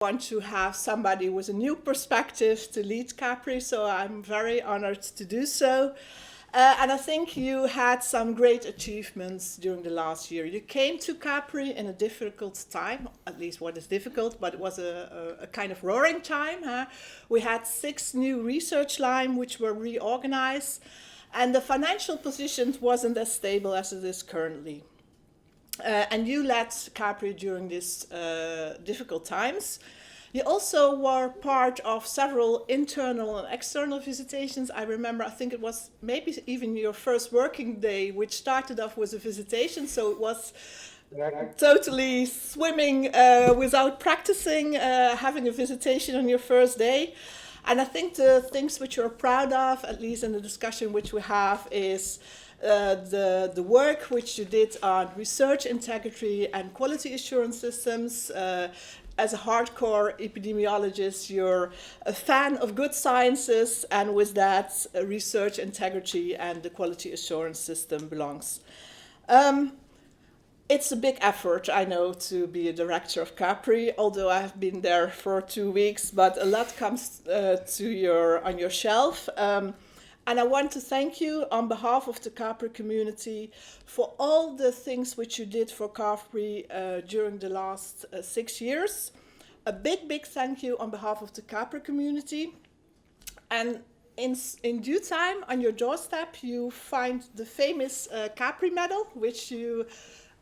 want to have somebody with a new perspective to lead CAPHRI, so I'm very honored to do so. And I think you had some great achievements during the last year. You came to CAPHRI in a difficult time, at least what is difficult, but it was a kind of roaring time. Huh? We had 6 new research lines which were reorganized, and the financial position wasn't as stable as it is currently. And you led CAPHRI during these difficult times. You also were part of several internal and external visitations. I remember, I think it was maybe even your first working day, which started off with a visitation. So it was totally swimming without practicing, having a visitation on your first day. And I think the things which you're proud of, at least in the discussion which we have, is the work which you did on research integrity and quality assurance systems. As a hardcore epidemiologist, you're a fan of good sciences, and with that, research integrity and the quality assurance system belongs. It's a big effort, I know, to be a director of CAPHRI, although I have been there for 2 weeks, but a lot comes on your shelf. And I want to thank you on behalf of the CAPHRI community for all the things which you did for CAPHRI during the last 6 years. A big thank you on behalf of the CAPHRI community. And in due time, on your doorstep, you find the famous CAPHRI medal, which you,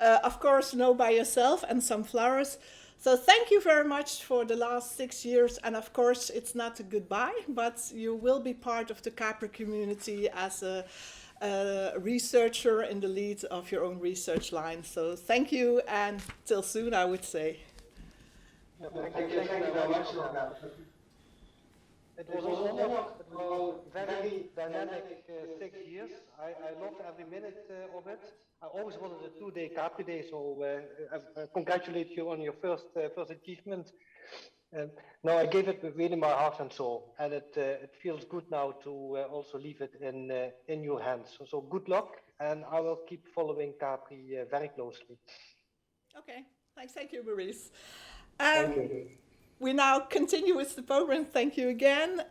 of course, know by yourself, and some flowers. So thank you very much for the last 6 years, and of course it's not a goodbye, but you will be part of the CAPHRI community as a researcher in the lead of your own research line. So thank you, and till soon, I would say. Thank you very much. It was a very dynamic 6 years. I loved every minute of it. I always wanted a 2-day CAPHRI day, so I congratulate you on your first achievement. No, I gave it with really my heart and soul, and it feels good now to also leave it in your hands. So good luck, and I will keep following CAPHRI very closely. Okay, thank you, Maurice. Thank you. We now continue with the program. Thank you again.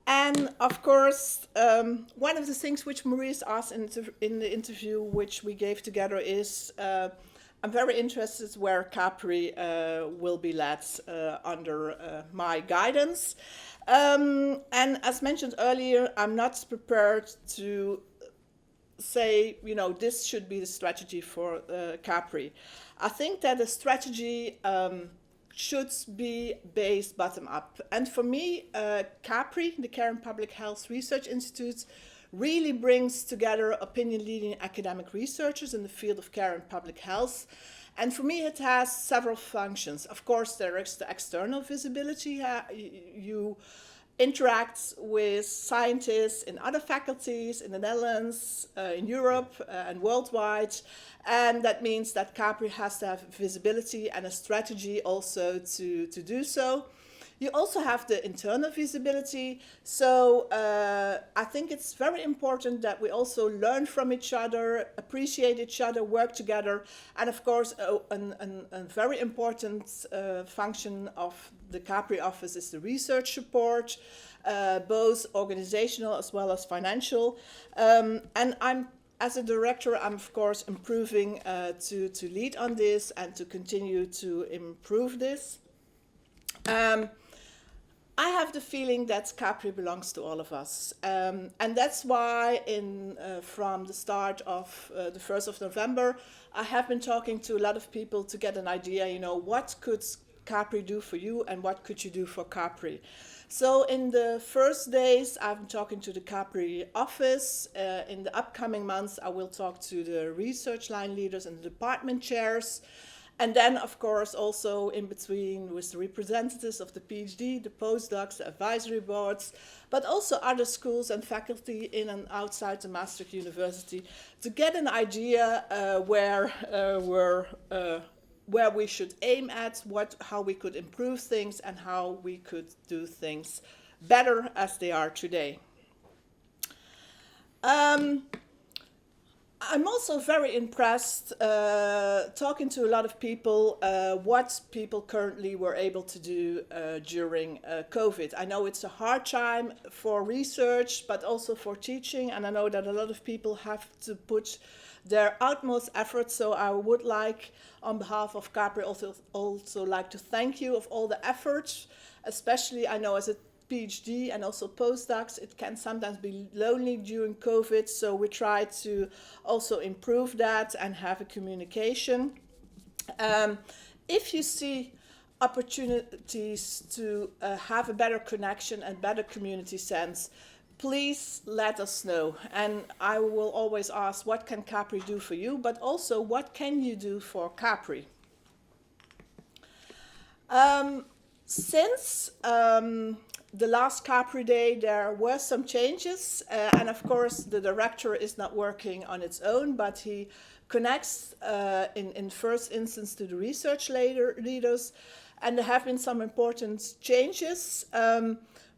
And of course, one of the things which Maurice asked in the interview which we gave together is, I'm very interested where CAPHRI will be led under my guidance. And as mentioned earlier, I'm not prepared to say, this should be the strategy for CAPHRI. I think that a strategy should be based bottom up. And for me, CAPHRI, the Care and Public Health Research Institute, really brings together opinion-leading academic researchers in the field of care and public health. And for me, it has several functions. Of course, there is the external visibility. You interact with scientists in other faculties in the Netherlands, in Europe, and worldwide. And that means that CAPHRI has to have visibility and a strategy also to do so. You also have the internal visibility. So I think it's very important that we also learn from each other, appreciate each other, work together. And of course, a very important function of the CAPHRI office is the research support, both organizational as well as financial. And as a director, I'm of course improving to lead on this and to continue to improve this. I have the feeling that CAPHRI belongs to all of us. And that's why from the start of the 1st of November, I have been talking to a lot of people to get an idea, what could CAPHRI do for you and what could you do for CAPHRI? So in the first days, I'm talking to the CAPHRI office. In the upcoming months, I will talk to the research line leaders and the department chairs. And then, of course, also in between with the representatives of the PhD, the postdocs, the advisory boards, but also other schools and faculty in and outside the Maastricht University to get an idea where we should aim at, how we could improve things and how we could do things better as they are today. I'm also very impressed talking to a lot of people what people currently were able to do during COVID. I know it's a hard time for research, but also for teaching, and I know that a lot of people have to put their utmost efforts. So I would like, on behalf of CAPHRI, also like to thank you of all the efforts, especially I know as a PhD and also postdocs, it can sometimes be lonely during COVID, so we try to also improve that and have a communication. If you see opportunities to have a better connection and better community sense, please let us know. And I will always ask, what can CAPHRI do for you? But also, what can you do for CAPHRI? Since the last CAPHRI Day, there were some changes, and of course the director is not working on its own, but he connects in first instance to the research leaders, and there have been some important changes.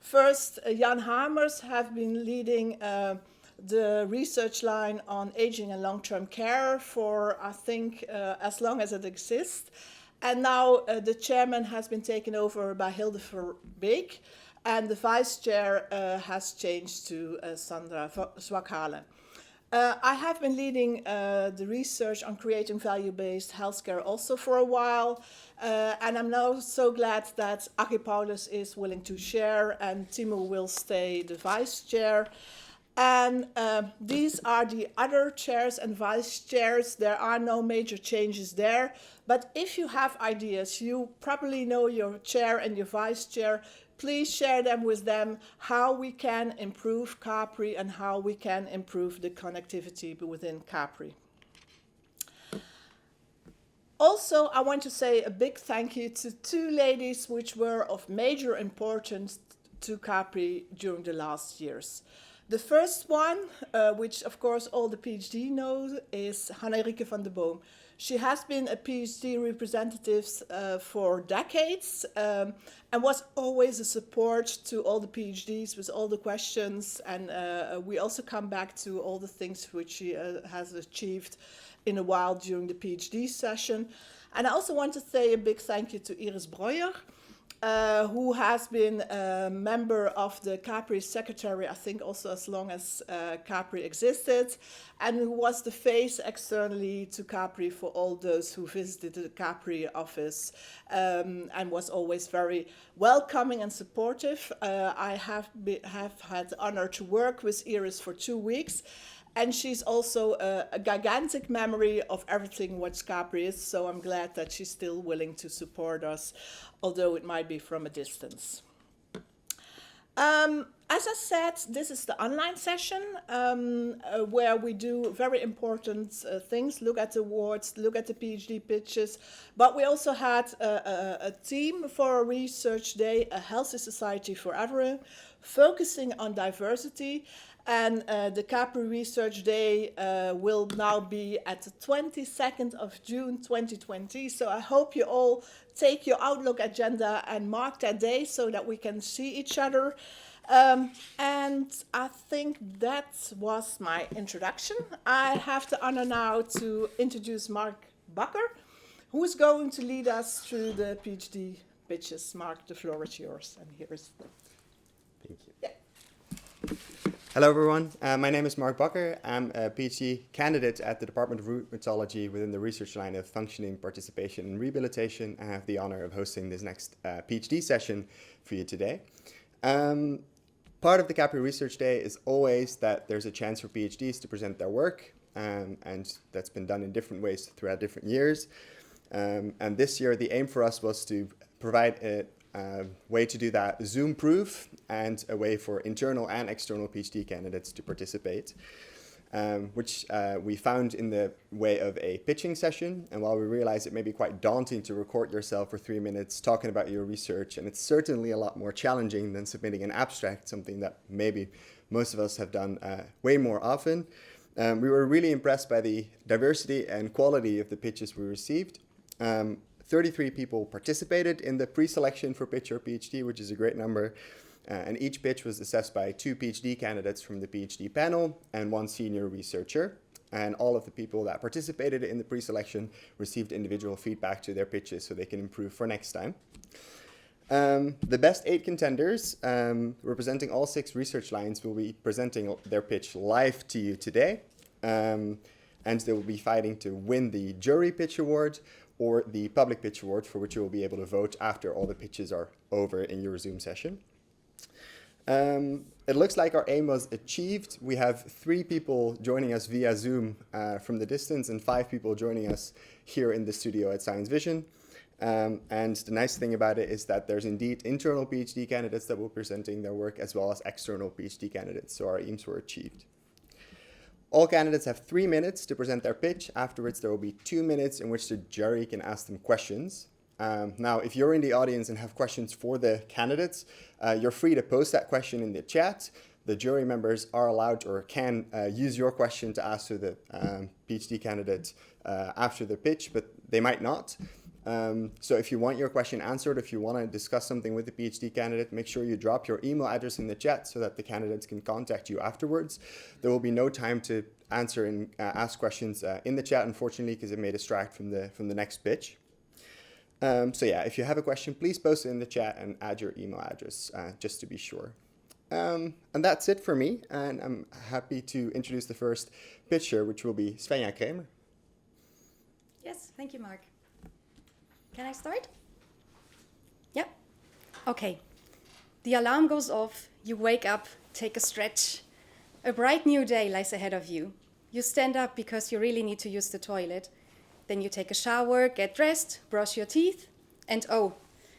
First, Jan Hamers have been leading the research line on aging and long-term care for, I think, as long as it exists. And now the chairman has been taken over by Hilde Verbeek, and the vice chair has changed to Sandra Zwakhalen. I have been leading the research on creating value-based healthcare also for a while, and I'm now so glad that Aki Paulus is willing to share, and Timo will stay the vice chair. And these are the other chairs and vice chairs. There are no major changes there. But if you have ideas, you probably know your chair and your vice chair. Please share them with them, how we can improve CAPHRI and how we can improve the connectivity within CAPHRI. Also, I want to say a big thank you to two ladies which were of major importance to CAPHRI during the last years. The first one, which of course all the PhD know, is Hanne-Rike van der Boom. She has been a PhD representative for decades and was always a support to all the PhDs with all the questions. And we also come back to all the things which she has achieved in a while during the PhD session. And I also want to say a big thank you to Iris Breuer, who has been a member of the CAPHRI secretary, I think also as long as CAPHRI existed, and who was the face externally to CAPHRI for all those who visited the CAPHRI office, and was always very welcoming and supportive. I have had the honor to work with Iris for 2 weeks, and she's also a gigantic memory of everything what CAPHRI is, so I'm glad that she's still willing to support us, although it might be from a distance. As I said, this is the online session where we do very important things, look at the awards, look at the PhD pitches, but we also had a team for a research day, a healthy society for everyone, focusing on diversity. And the CAPHRI Research Day will now be at the 22nd of June 2020. So I hope you all take your Outlook agenda and mark that day so that we can see each other. And I think that was my introduction. I have the honor now to introduce Mark Bakker, who is going to lead us through the PhD pitches. Mark, the floor is yours. And here's the... Thank you. Yeah. Hello, everyone. My name is Mark Bakker. I'm a PhD candidate at the Department of Rheumatology within the research line of functioning, participation, and rehabilitation. I have the honor of hosting this next PhD session for you today. Part of the CAPHRI Research Day is always that there's a chance for PhDs to present their work, and that's been done in different ways throughout different years. And this year, the aim for us was to provide a way to do that Zoom-proof and a way for internal and external PhD candidates to participate, which we found in the way of a pitching session. And while we realize it may be quite daunting to record yourself for 3 minutes talking about your research, and it's certainly a lot more challenging than submitting an abstract, something that maybe most of us have done way more often, we were really impressed by the diversity and quality of the pitches we received. 33 people participated in the pre-selection for pitch or PhD, which is a great number. And each pitch was assessed by 2 PhD candidates from the PhD panel and 1 senior researcher. and all of the people that participated in the pre-selection received individual feedback to their pitches so they can improve for next time. The best 8 contenders, representing all 6 research lines, will be presenting their pitch live to you today. And they will be fighting to win the jury pitch award or the public pitch award, for which you will be able to vote after all the pitches are over in your Zoom session. It looks like our aim was achieved. We have 3 people joining us via Zoom from the distance and 5 people joining us here in the studio at Science Vision. And the nice thing about it is that there's indeed internal PhD candidates that will be presenting their work as well as external PhD candidates, so our aims were achieved. All candidates have 3 minutes to present their pitch. Afterwards, there will be 2 minutes in which the jury can ask them questions. Now, if you're in the audience and have questions for the candidates, you're free to post that question in the chat. The jury members are allowed or can use your question to ask to the PhD candidate after the pitch, but they might not. So if you want your question answered, if you want to discuss something with the PhD candidate, make sure you drop your email address in the chat so that the candidates can contact you afterwards. There will be no time to answer and ask questions in the chat, unfortunately, because it may distract from the next pitch. So yeah, if you have a question, please post it in the chat and add your email address just to be sure. And that's it for me, and I'm happy to introduce the first pitcher, which will be Svenja Kramer. Yes, thank you, Mark. Can I start? Yep. Okay. The alarm goes off, you wake up, take a stretch. A bright new day lies ahead of you. You stand up because you really need to use the toilet. Then you take a shower, get dressed, brush your teeth, and oh,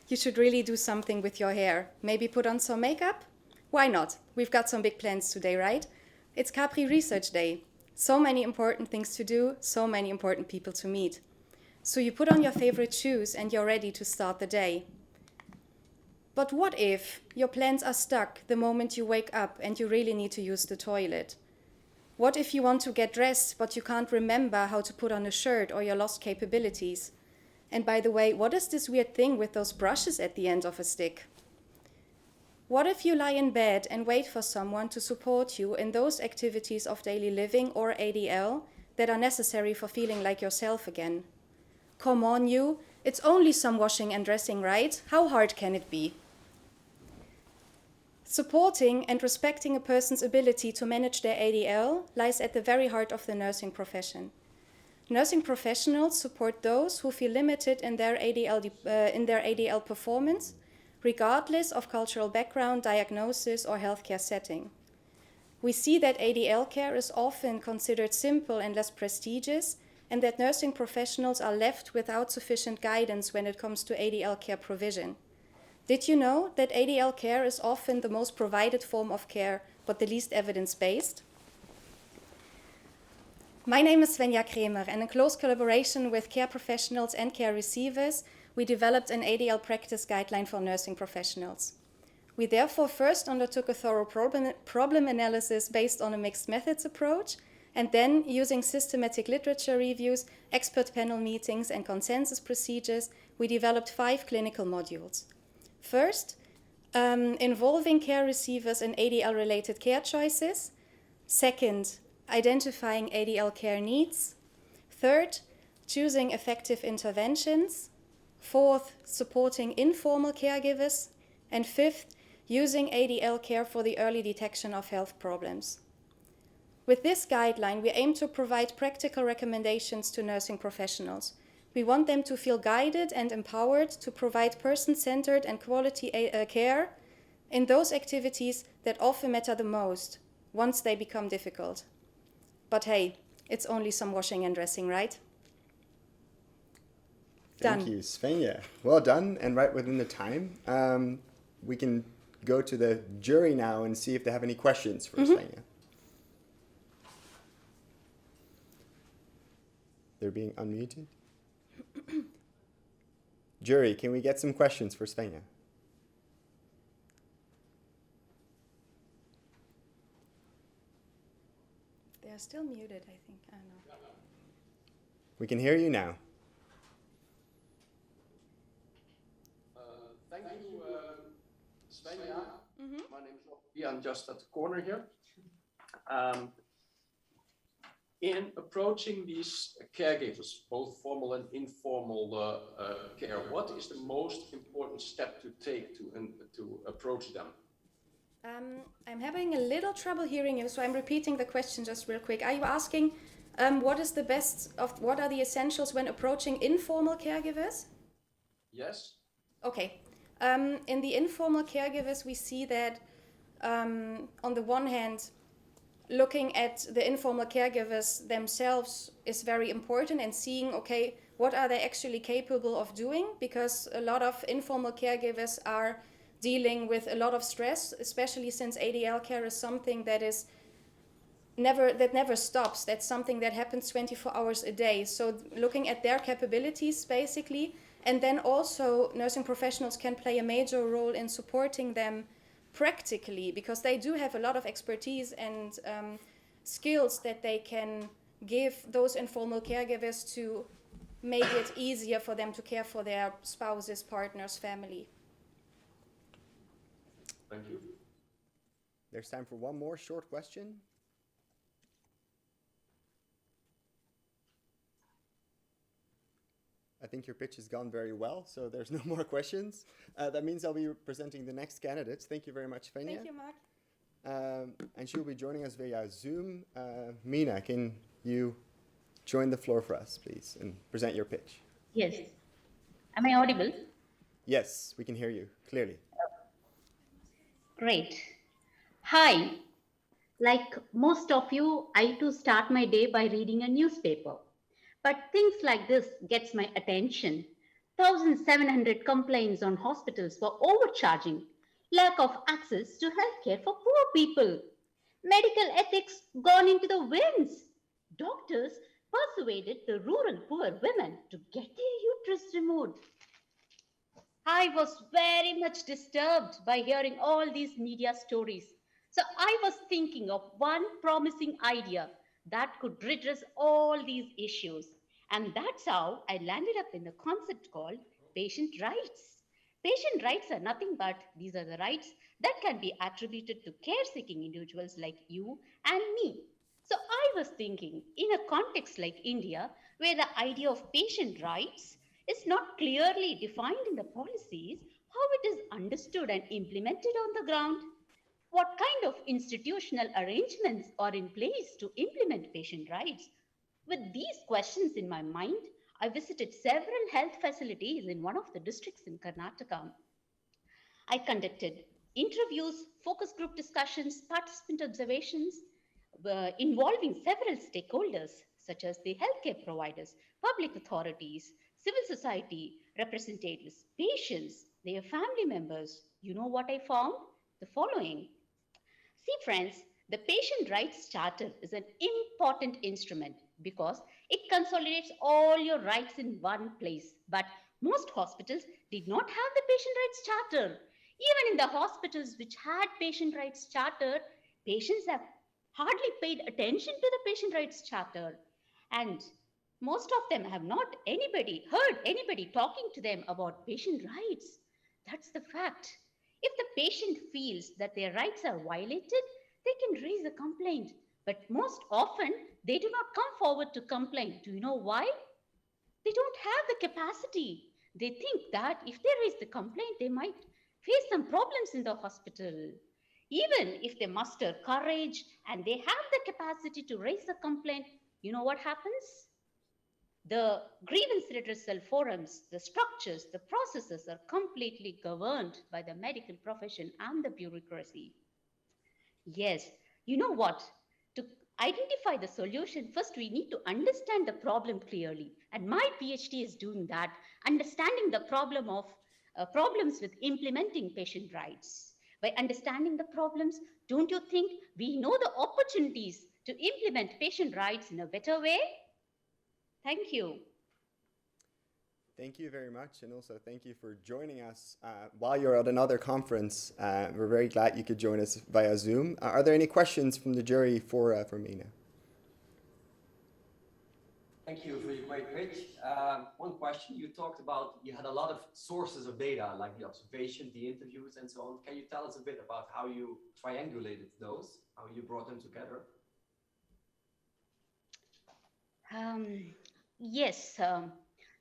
you should really do something with your hair. Maybe put on some makeup? Why not? We've got some big plans today, right? It's CAPHRI Research Day. So many important things to do, so many important people to meet. So you put on your favorite shoes and you're ready to start the day. But what if your plans are stuck the moment you wake up and you really need to use the toilet? What if you want to get dressed but you can't remember how to put on a shirt or your lost capabilities? And by the way, what is this weird thing with those brushes at the end of a stick? What if you lie in bed and wait for someone to support you in those activities of daily living or ADL that are necessary for feeling like yourself again? Come on, you. It's only some washing and dressing, right? How hard can it be? Supporting and respecting a person's ability to manage their ADL lies at the very heart of the nursing profession. Nursing professionals support those who feel limited in their ADL performance, regardless of cultural background, diagnosis, or healthcare setting. We see that ADL care is often considered simple and less prestigious, and that nursing professionals are left without sufficient guidance when it comes to ADL care provision. Did you know that ADL care is often the most provided form of care, but the least evidence-based? My name is Svenja Kramer, and in close collaboration with care professionals and care receivers, we developed an ADL practice guideline for nursing professionals. We therefore first undertook a thorough problem analysis based on a mixed methods approach, and then, using systematic literature reviews, expert panel meetings, and consensus procedures, we developed 5 clinical modules. First, involving care receivers in ADL-related care choices. Second, identifying ADL care needs. Third, choosing effective interventions. Fourth, supporting informal caregivers. And fifth, using ADL care for the early detection of health problems. With this guideline, we aim to provide practical recommendations to nursing professionals. We want them to feel guided and empowered to provide person-centered and quality care in those activities that often matter the most once they become difficult. But hey, it's only some washing and dressing, right? Thank you, Svenja. Well done, and right within the time. We can go to the jury now and see if they have any questions for Svenja. They're being unmuted. Jury, can we get some questions for Svenja? They are still muted, I think. I know. We can hear you now. Thank you, Svenja. My name is Robbie. I'm just at the corner here. in approaching these caregivers, both formal and informal care? What is the most important step to take to approach them? I'm having a little trouble hearing you, so I'm repeating the question just real quick. Are you asking what is the best of what are the essentials when approaching informal caregivers? Yes. Okay. In the informal caregivers, we see that on the one hand, looking at the informal caregivers themselves is very important, and seeing, okay, what are they actually capable of doing? Because a lot of informal caregivers are dealing with a lot of stress, especially since ADL care is something that never stops. That's something that happens 24 hours a day. So looking at their capabilities, basically, and then also nursing professionals can play a major role in supporting them practically, because they do have a lot of expertise and skills that they can give those informal caregivers to make it easier for them to care for their spouses, partners, family. Thank you. There's time for one more short question. I think your pitch has gone very well, so there's no more questions. That means I'll be presenting the next candidates. Thank you very much, Fenia. Thank you, Mark. And she'll be joining us via Zoom. Mina, can you join the floor for us, please, and present your pitch? Yes. Am I audible? Yes, we can hear you clearly. Great. Hi. Like most of you, I too start my day by reading a newspaper. But things like this gets my attention. 1,700 complaints on hospitals for overcharging, lack of access to healthcare for poor people, medical ethics gone into the winds. Doctors persuaded the rural poor women to get their uterus removed. I was very much disturbed by hearing all these media stories. So I was thinking of one promising idea that could redress all these issues. And that's how I landed up in a concept called patient rights. Patient rights are nothing but these are the rights that can be attributed to care-seeking individuals like you and me. So I was thinking, in a context like India, where the idea of patient rights is not clearly defined in the policies, how it is understood and implemented on the ground. What kind of institutional arrangements are in place to implement patient rights? With these questions in my mind, I visited several health facilities in one of the districts in Karnataka. I conducted interviews, focus group discussions, participant observations involving several stakeholders such as the healthcare providers, public authorities, civil society representatives, patients, their family members. You know what I found? The following. See, friends, the Patient Rights Charter is an important instrument because it consolidates all your rights in one place. But most hospitals did not have the Patient Rights Charter. Even in the hospitals which had Patient Rights Charter, patients have hardly paid attention to the Patient Rights Charter. And most of them have not heard anybody talking to them about patient rights. That's the fact. If the patient feels that their rights are violated, they can raise a complaint. But most often, they do not come forward to complain. Do you know why? They don't have the capacity. They think that if they raise the complaint, they might face some problems in the hospital. Even if they muster courage and they have the capacity to raise a complaint, you know what happens? The grievance redressal forums, the structures, the processes are completely governed by the medical profession and the bureaucracy. Yes, you know what? To identify the solution, first we need to understand the problem clearly. And my PhD is doing that, understanding the problem of problems with implementing patient rights. By understanding the problems, don't you think we know the opportunities to implement patient rights in a better way? Thank you. Thank you very much, and also thank you for joining us while you're at another conference. We're very glad you could join us via Zoom. Are there any questions from the jury for Mina? Thank you for your great pitch. One question, you talked about, you had a lot of sources of data, like the observation, the interviews, and so on. Can you tell us a bit about how you triangulated those, how you brought them together? Yes.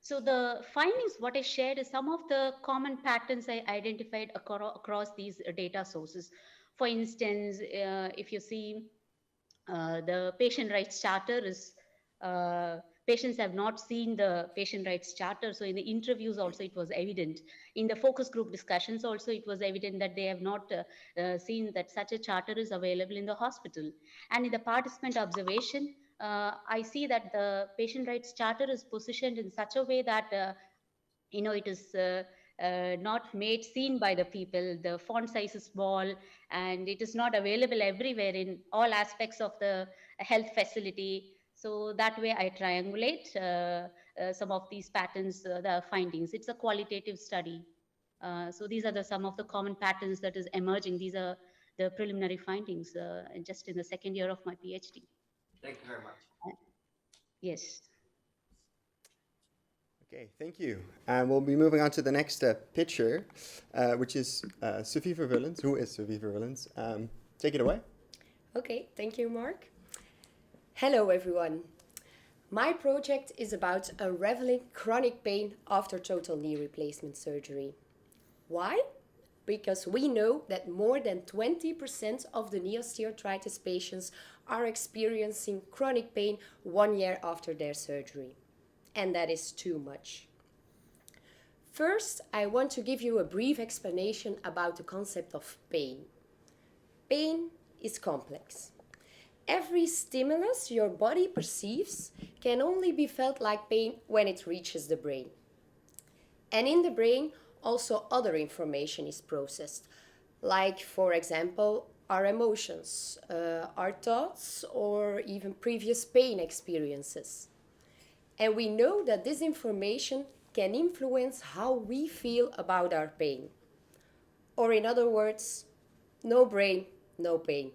So the findings, what I shared is some of the common patterns I identified across these data sources. For instance, if you see the patient rights charter is, patients have not seen the patient rights charter. So in the interviews also it was evident. In the focus group discussions also it was evident that they have not seen that such a charter is available in the hospital. And in the participant observation, I see that the patient rights charter is positioned in such a way that it is not made seen by the people. The font size is small and it is not available everywhere in all aspects of the health facility. So that way I triangulate some of these patterns, the findings. It's a qualitative study. So these are some of the common patterns that is emerging. These are the preliminary findings just in the second year of my PhD. Thank you very much. Yes. Okay, thank you. And we'll be moving on to the next pitcher, which is Sophie Verwillens. Who is Sophie Verwillens? Take it away. Okay, thank you, Mark. Hello, everyone. My project is about unraveling chronic pain after total knee replacement surgery. Why? Because we know that more than 20% of the knee osteoarthritis patients are experiencing chronic pain 1 year after their surgery. And that is too much. First, I want to give you a brief explanation about the concept of pain. Pain is complex. Every stimulus your body perceives can only be felt like pain when it reaches the brain. And in the brain, also other information is processed, like, for example, our emotions, our thoughts, or even previous pain experiences. And we know that this information can influence how we feel about our pain. Or in other words, no brain, no pain.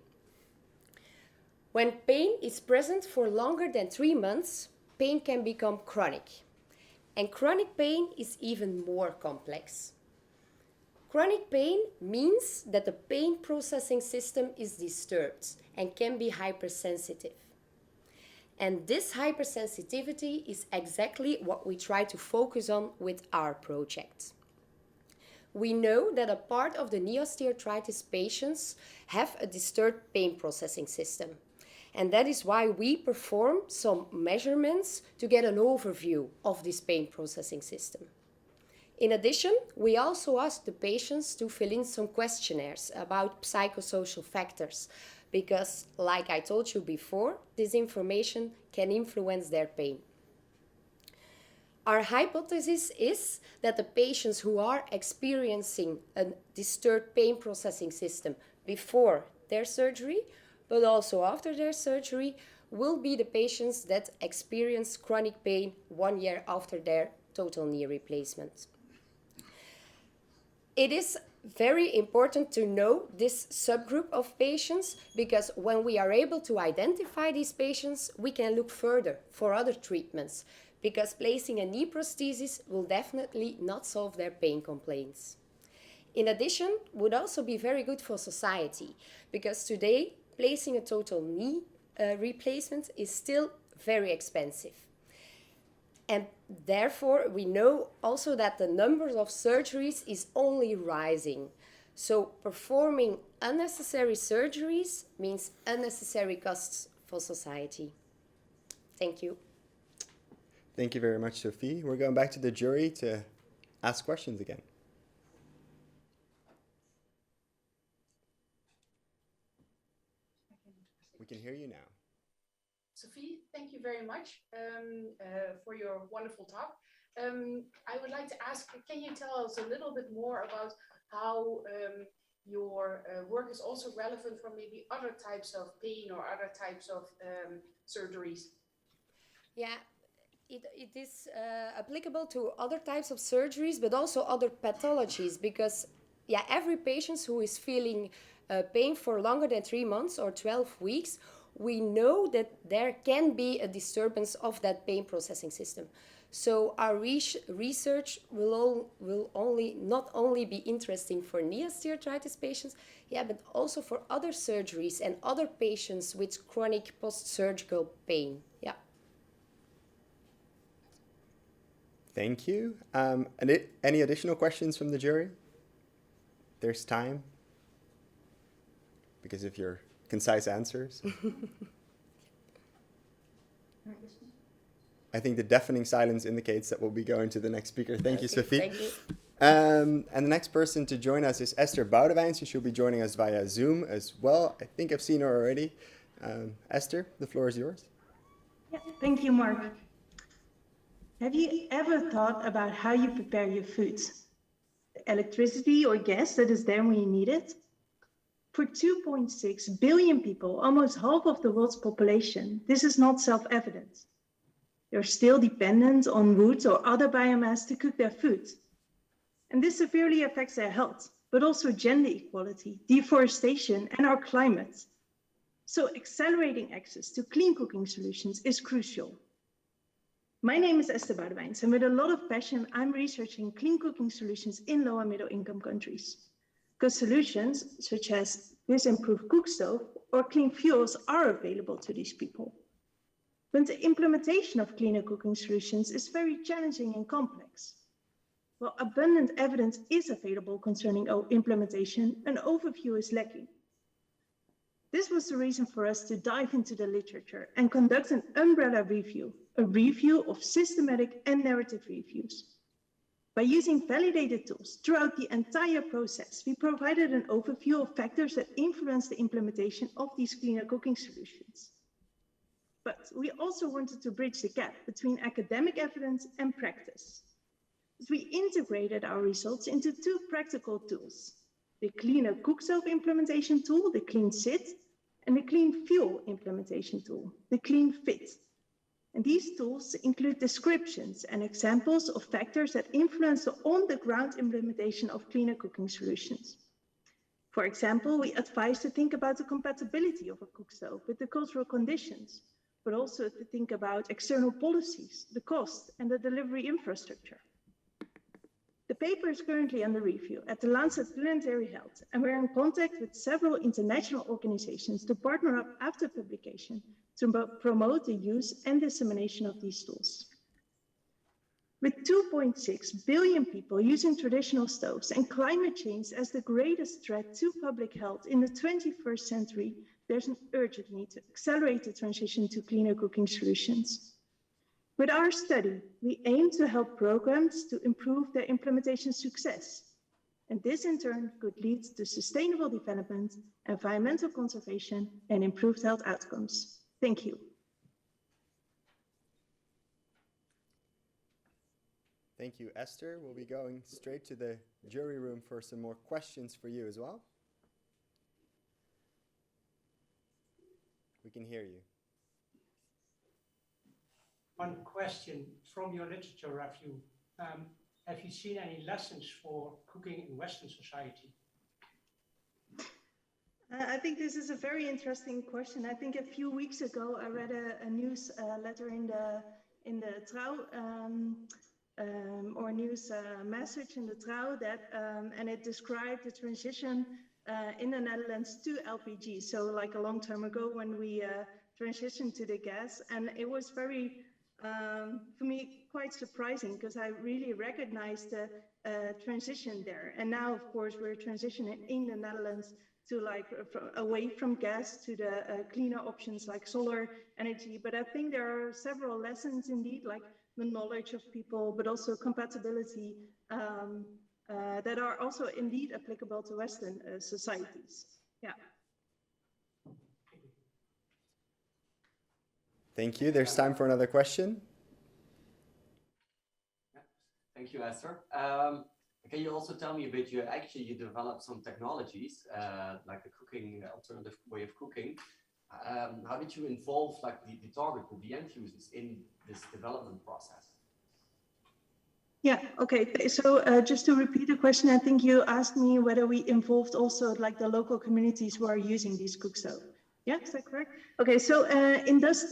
When pain is present for longer than 3 months, pain can become chronic. And chronic pain is even more complex. Chronic pain means that the pain processing system is disturbed and can be hypersensitive. And this hypersensitivity is exactly what we try to focus on with our project. We know that a part of the knee osteoarthritis patients have a disturbed pain processing system. And that is why we perform some measurements to get an overview of this pain processing system. In addition, we also ask the patients to fill in some questionnaires about psychosocial factors, because, like I told you before, this information can influence their pain. Our hypothesis is that the patients who are experiencing a disturbed pain processing system before their surgery, but also after their surgery, will be the patients that experience chronic pain 1 year after their total knee replacement. It is very important to know this subgroup of patients, because when we are able to identify these patients, we can look further for other treatments, because placing a knee prosthesis will definitely not solve their pain complaints. In addition, would also be very good for society, because today placing a total knee replacement is still very expensive. And therefore, we know also that the number of surgeries is only rising. So performing unnecessary surgeries means unnecessary costs for society. Thank you. Thank you very much, Sophie. We're going back to the jury to ask questions again. We can hear you now. Sophie, thank you very much for your wonderful talk. I would like to ask, can you tell us a little bit more about how your work is also relevant for maybe other types of pain or other types of surgeries? Yeah, it is applicable to other types of surgeries, but also other pathologies, because every patient who is feeling pain for longer than 3 months or 12 weeks, we know that there can be a disturbance of that pain processing system. So our research will not only be interesting for knee osteoarthritis patients, but also for other surgeries and other patients with chronic post-surgical pain. Yeah. Thank you. Any additional questions from the jury? There's time. Because of your concise answers. I think the deafening silence indicates that we'll be going to the next speaker. Thank you, Sophie. Thank you. And the next person to join us is Esther Boudewijns, who she'll be joining us via Zoom as well. I think I've seen her already. Esther, the floor is yours. Yeah, thank you, Mark. Have you ever thought about how you prepare your foods? The electricity or gas that is there when you need it? For 2.6 billion people, almost half of the world's population, this is not self-evident. They're still dependent on wood or other biomass to cook their food. And this severely affects their health, but also gender equality, deforestation, and our climate. So accelerating access to clean cooking solutions is crucial. My name is Esther Boudewijns, and with a lot of passion, I'm researching clean cooking solutions in low and middle income countries. Because solutions such as this improved cook stove or clean fuels are available to these people. But the implementation of cleaner cooking solutions is very challenging and complex. While abundant evidence is available concerning implementation, an overview is lacking. This was the reason for us to dive into the literature and conduct an umbrella review, a review of systematic and narrative reviews. By using validated tools throughout the entire process, we provided an overview of factors that influence the implementation of these cleaner cooking solutions. But we also wanted to bridge the gap between academic evidence and practice. We integrated our results into two practical tools: the Cleaner Cook Stove implementation tool, the Clean Sit, and the Clean Fuel implementation tool, the Clean Fit. And these tools include descriptions and examples of factors that influence the on-the-ground implementation of cleaner cooking solutions. For example, we advise to think about the compatibility of a cook stove with the cultural conditions, but also to think about external policies, the cost, and the delivery infrastructure. The paper is currently under review at the Lancet Planetary Health, and we're in contact with several international organizations to partner up after publication to promote the use and dissemination of these tools. With 2.6 billion people using traditional stoves and climate change as the greatest threat to public health in the 21st century, there's an urgent need to accelerate the transition to cleaner cooking solutions. With our study, we aim to help programs to improve their implementation success. And this in turn could lead to sustainable development, environmental conservation, and improved health outcomes. Thank you. Thank you, Esther. We'll be going straight to the jury room for some more questions for you as well. We can hear you. One question from your literature review. Have you seen any lessons for cooking in Western society? I think this is a very interesting question. I think a few weeks ago, I read a news letter in the Trouw, or news message in the Trouw that, and it described the transition in the Netherlands to LPG. So like a long time ago when we transitioned to the gas, and it was very, for me, quite surprising because I really recognized the transition there. And now, of course, we're transitioning in the Netherlands to away from gas to the cleaner options like solar energy. But I think there are several lessons indeed, like the knowledge of people, but also compatibility that are also indeed applicable to Western societies. Yeah. Thank you. There's time for another question. Thank you, Esther. Can you also tell me a bit, you developed some technologies, like the cooking, alternative way of cooking. How did you involve the target group, the end users, in this development process? Yeah, okay. So just to repeat the question, I think you asked me whether we involved also the local communities who are using these cook stoves. Yeah, is that correct? Okay, so in this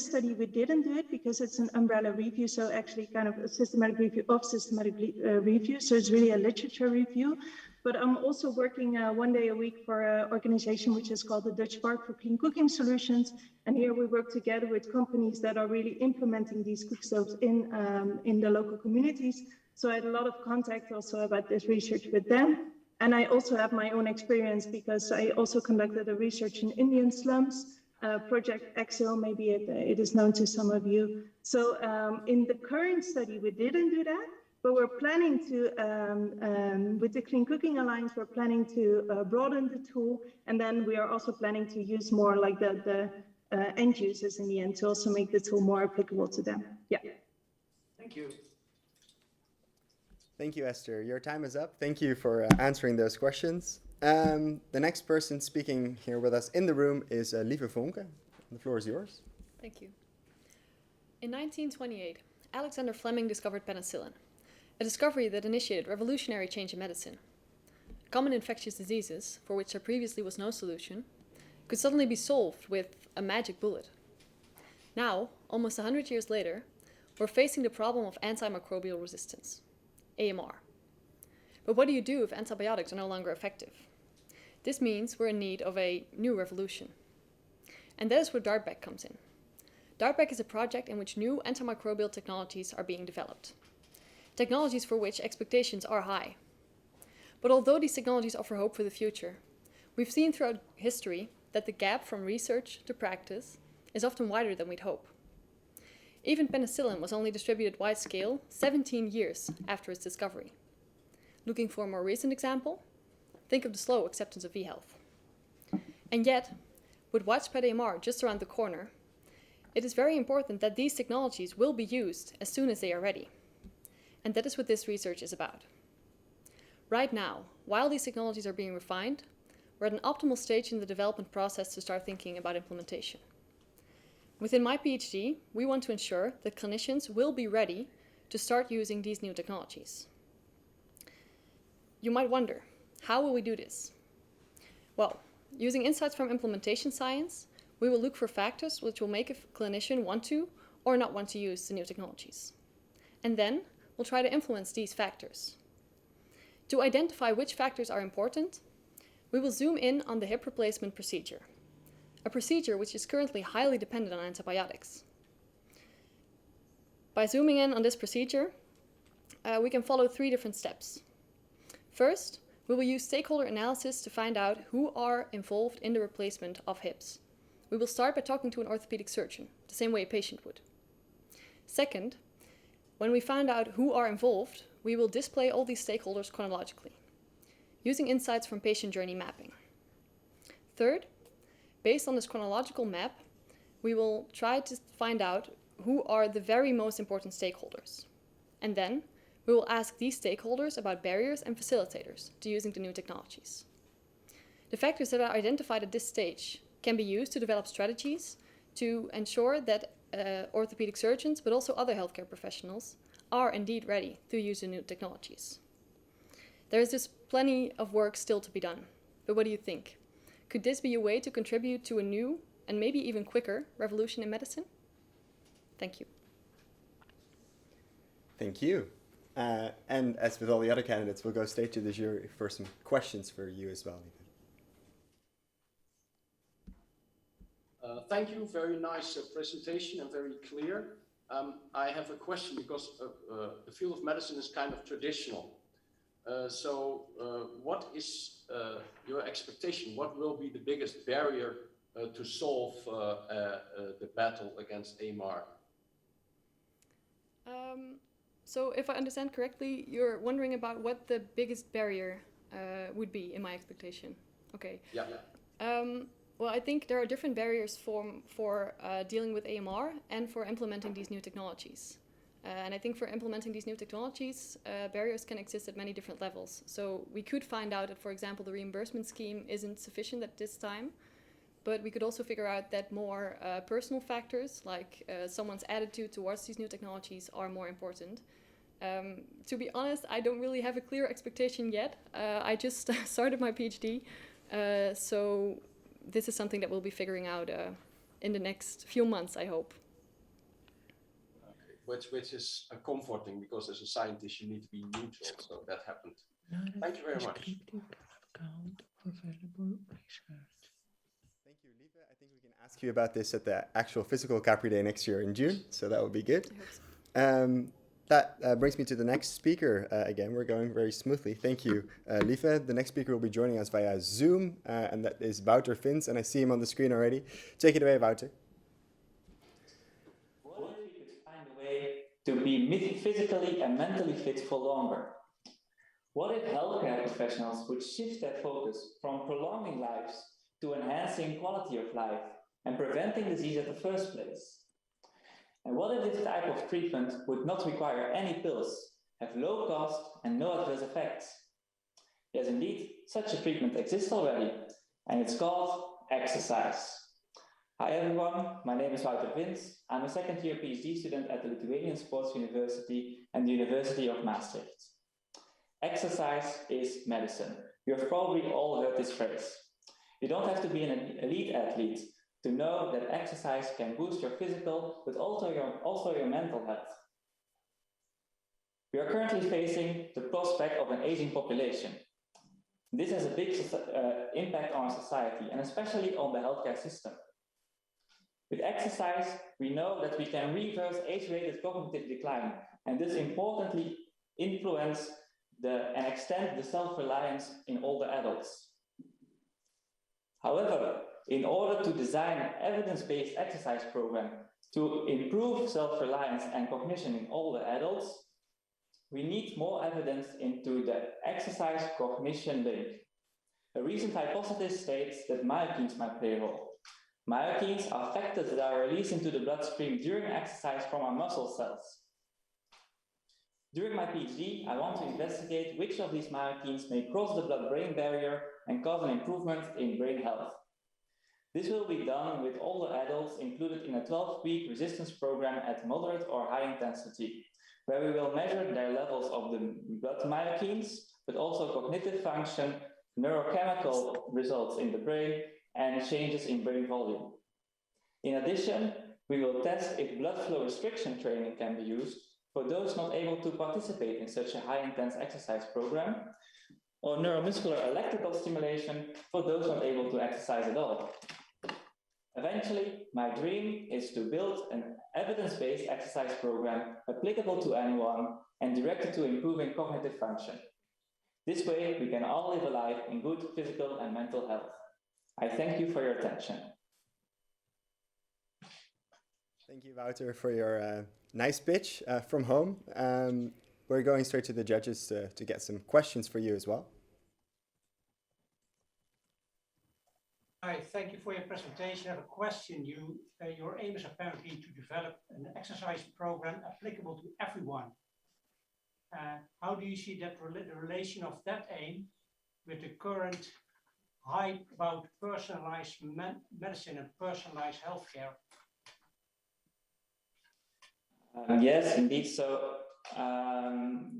study, we didn't do it because it's an umbrella review, so actually kind of a systematic review of systematic review, so it's really a literature review. but I'm also working 1 day a week for an organization which is called the Dutch Park for Clean Cooking Solutions. And here we work together with companies that are really implementing these cook stoves in the local communities. So I had a lot of contact also about this research with them. And I also have my own experience because I also conducted a research in Indian slums, Project EXO, maybe it is known to some of you. So in the current study, we didn't do that, but we're planning to, with the Clean Cooking Alliance, we're planning to broaden the tool. And then we are also planning to use more like the end users in the end to also make the tool more applicable to them. Yeah. Thank you. Thank you, Esther. Your time is up. Thank you for answering those questions. The next person speaking here with us in the room is Lieve Vonke. The floor is yours. Thank you. In 1928, Alexander Fleming discovered penicillin, a discovery that initiated revolutionary change in medicine. Common infectious diseases, for which there previously was no solution, could suddenly be solved with a magic bullet. Now, almost 100 years later, we're facing the problem of antimicrobial resistance, AMR. But what do you do if antibiotics are no longer effective? This means we're in need of a new revolution. And that is where DARTBAC comes in. DARTBAC is a project in which new antimicrobial technologies are being developed. Technologies for which expectations are high. But although these technologies offer hope for the future, we've seen throughout history that the gap from research to practice is often wider than we'd hope. Even penicillin was only distributed wide scale 17 years after its discovery. Looking for a more recent example? Think of the slow acceptance of eHealth. And yet, with widespread AMR just around the corner, it is very important that these technologies will be used as soon as they are ready. And that is what this research is about. Right now, while these technologies are being refined, we're at an optimal stage in the development process to start thinking about implementation. Within my PhD, we want to ensure that clinicians will be ready to start using these new technologies. You might wonder, how will we do this? Well, using insights from implementation science, we will look for factors which will make a clinician want to or not want to use the new technologies. And then we'll try to influence these factors. To identify which factors are important, we will zoom in on the hip replacement procedure, a procedure which is currently highly dependent on antibiotics. By zooming in on this procedure, we can follow 3 different steps. First, we will use stakeholder analysis to find out who are involved in the replacement of hips. We will start by talking to an orthopedic surgeon, the same way a patient would. Second, when we find out who are involved, we will display all these stakeholders chronologically, using insights from patient journey mapping. Third, based on this chronological map, we will try to find out who are the very most important stakeholders. And then we will ask these stakeholders about barriers and facilitators to using the new technologies. The factors that are identified at this stage can be used to develop strategies to ensure that orthopedic surgeons, but also other healthcare professionals, are indeed ready to use the new technologies. There is just plenty of work still to be done, but what do you think? Could this be a way to contribute to a new, and maybe even quicker, revolution in medicine? Thank you. Thank you. And as with all the other candidates, we'll go straight to the jury for some questions for you as well. Thank you, very nice presentation and very clear. I have a question because the field of medicine is kind of traditional. What is your expectation? What will be the biggest barrier to solve the battle against AMR? So if I understand correctly, you're wondering about what the biggest barrier would be in my expectation. Okay. Yeah. Well, I think there are different barriers for dealing with AMR and for implementing these new technologies. And I think for implementing these new technologies, barriers can exist at many different levels. So we could find out that, for example, the reimbursement scheme isn't sufficient at this time, but we could also figure out that more personal factors, like someone's attitude towards these new technologies, are more important. To be honest, I don't really have a clear expectation yet. I just started my PhD, so this is something that we'll be figuring out in the next few months, I hope. Okay. Which is comforting, because as a scientist you need to be neutral, so that happened Thank you very much. Thank you, Lieve. I think we can ask you about this at the actual physical CAPHRI Day next year in June, so that would be good. That brings me to the next speaker. Again, we're going very smoothly. Thank you, Lieve. The next speaker will be joining us via Zoom, and that is Wouter Vins, and I see him on the screen already. Take it away, Wouter. What if we could find a way to be physically and mentally fit for longer? What if healthcare professionals would shift their focus from prolonging lives to enhancing quality of life and preventing disease at the first place? And what if this type of treatment would not require any pills, have low cost and no adverse effects? Yes, indeed, such a treatment exists already, and it's called exercise. Hi everyone, my name is Wouter Vins. I'm a second-year PhD student at the Lithuanian Sports University and the University of Maastricht. Exercise is medicine. You have probably all heard this phrase. You don't have to be an elite athlete to know that exercise can boost your physical, but also your mental health. We are currently facing the prospect of an aging population. This has a big impact on our society, and especially on the healthcare system. With exercise, we know that we can reverse age-related cognitive decline, and this importantly influence and extend the self-reliance in older adults. However, in order to design an evidence-based exercise program to improve self-reliance and cognition in older adults, we need more evidence into the exercise-cognition link. A recent hypothesis states that myokines might play a role. Myokines are factors that are released into the bloodstream during exercise from our muscle cells. During my PhD, I want to investigate which of these myokines may cross the blood-brain barrier and cause an improvement in brain health. This will be done with older adults included in a 12-week resistance program at moderate or high intensity, where we will measure their levels of the blood myokines, but also cognitive function, neurochemical results in the brain, and changes in brain volume. In addition, we will test if blood flow restriction training can be used for those not able to participate in such a high-intense exercise program, or neuromuscular electrical stimulation for those not able to exercise at all. Eventually, my dream is to build an evidence-based exercise program applicable to anyone and directed to improving cognitive function. This way, we can all live a life in good physical and mental health. I thank you for your attention. Thank you, Wouter, for your nice pitch from home. We're going straight to the judges to get some questions for you as well. Hi, thank you for your presentation. I have a question. Your aim is apparently to develop an exercise program applicable to everyone. How do you see that the relation of that aim with the current hype about personalized medicine and personalized healthcare? Yes, indeed. So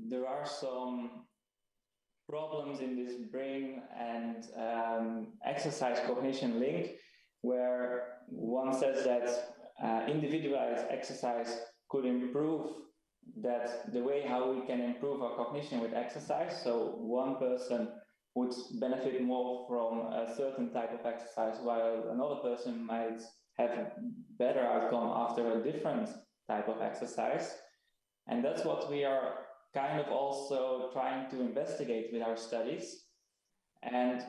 there are some problems in this brain and exercise cognition link, where one says that individualized exercise could improve the way how we can improve our cognition with exercise. So one person would benefit more from a certain type of exercise, while another person might have a better outcome after a different type of exercise. And that's what we are kind of also trying to investigate with our studies. And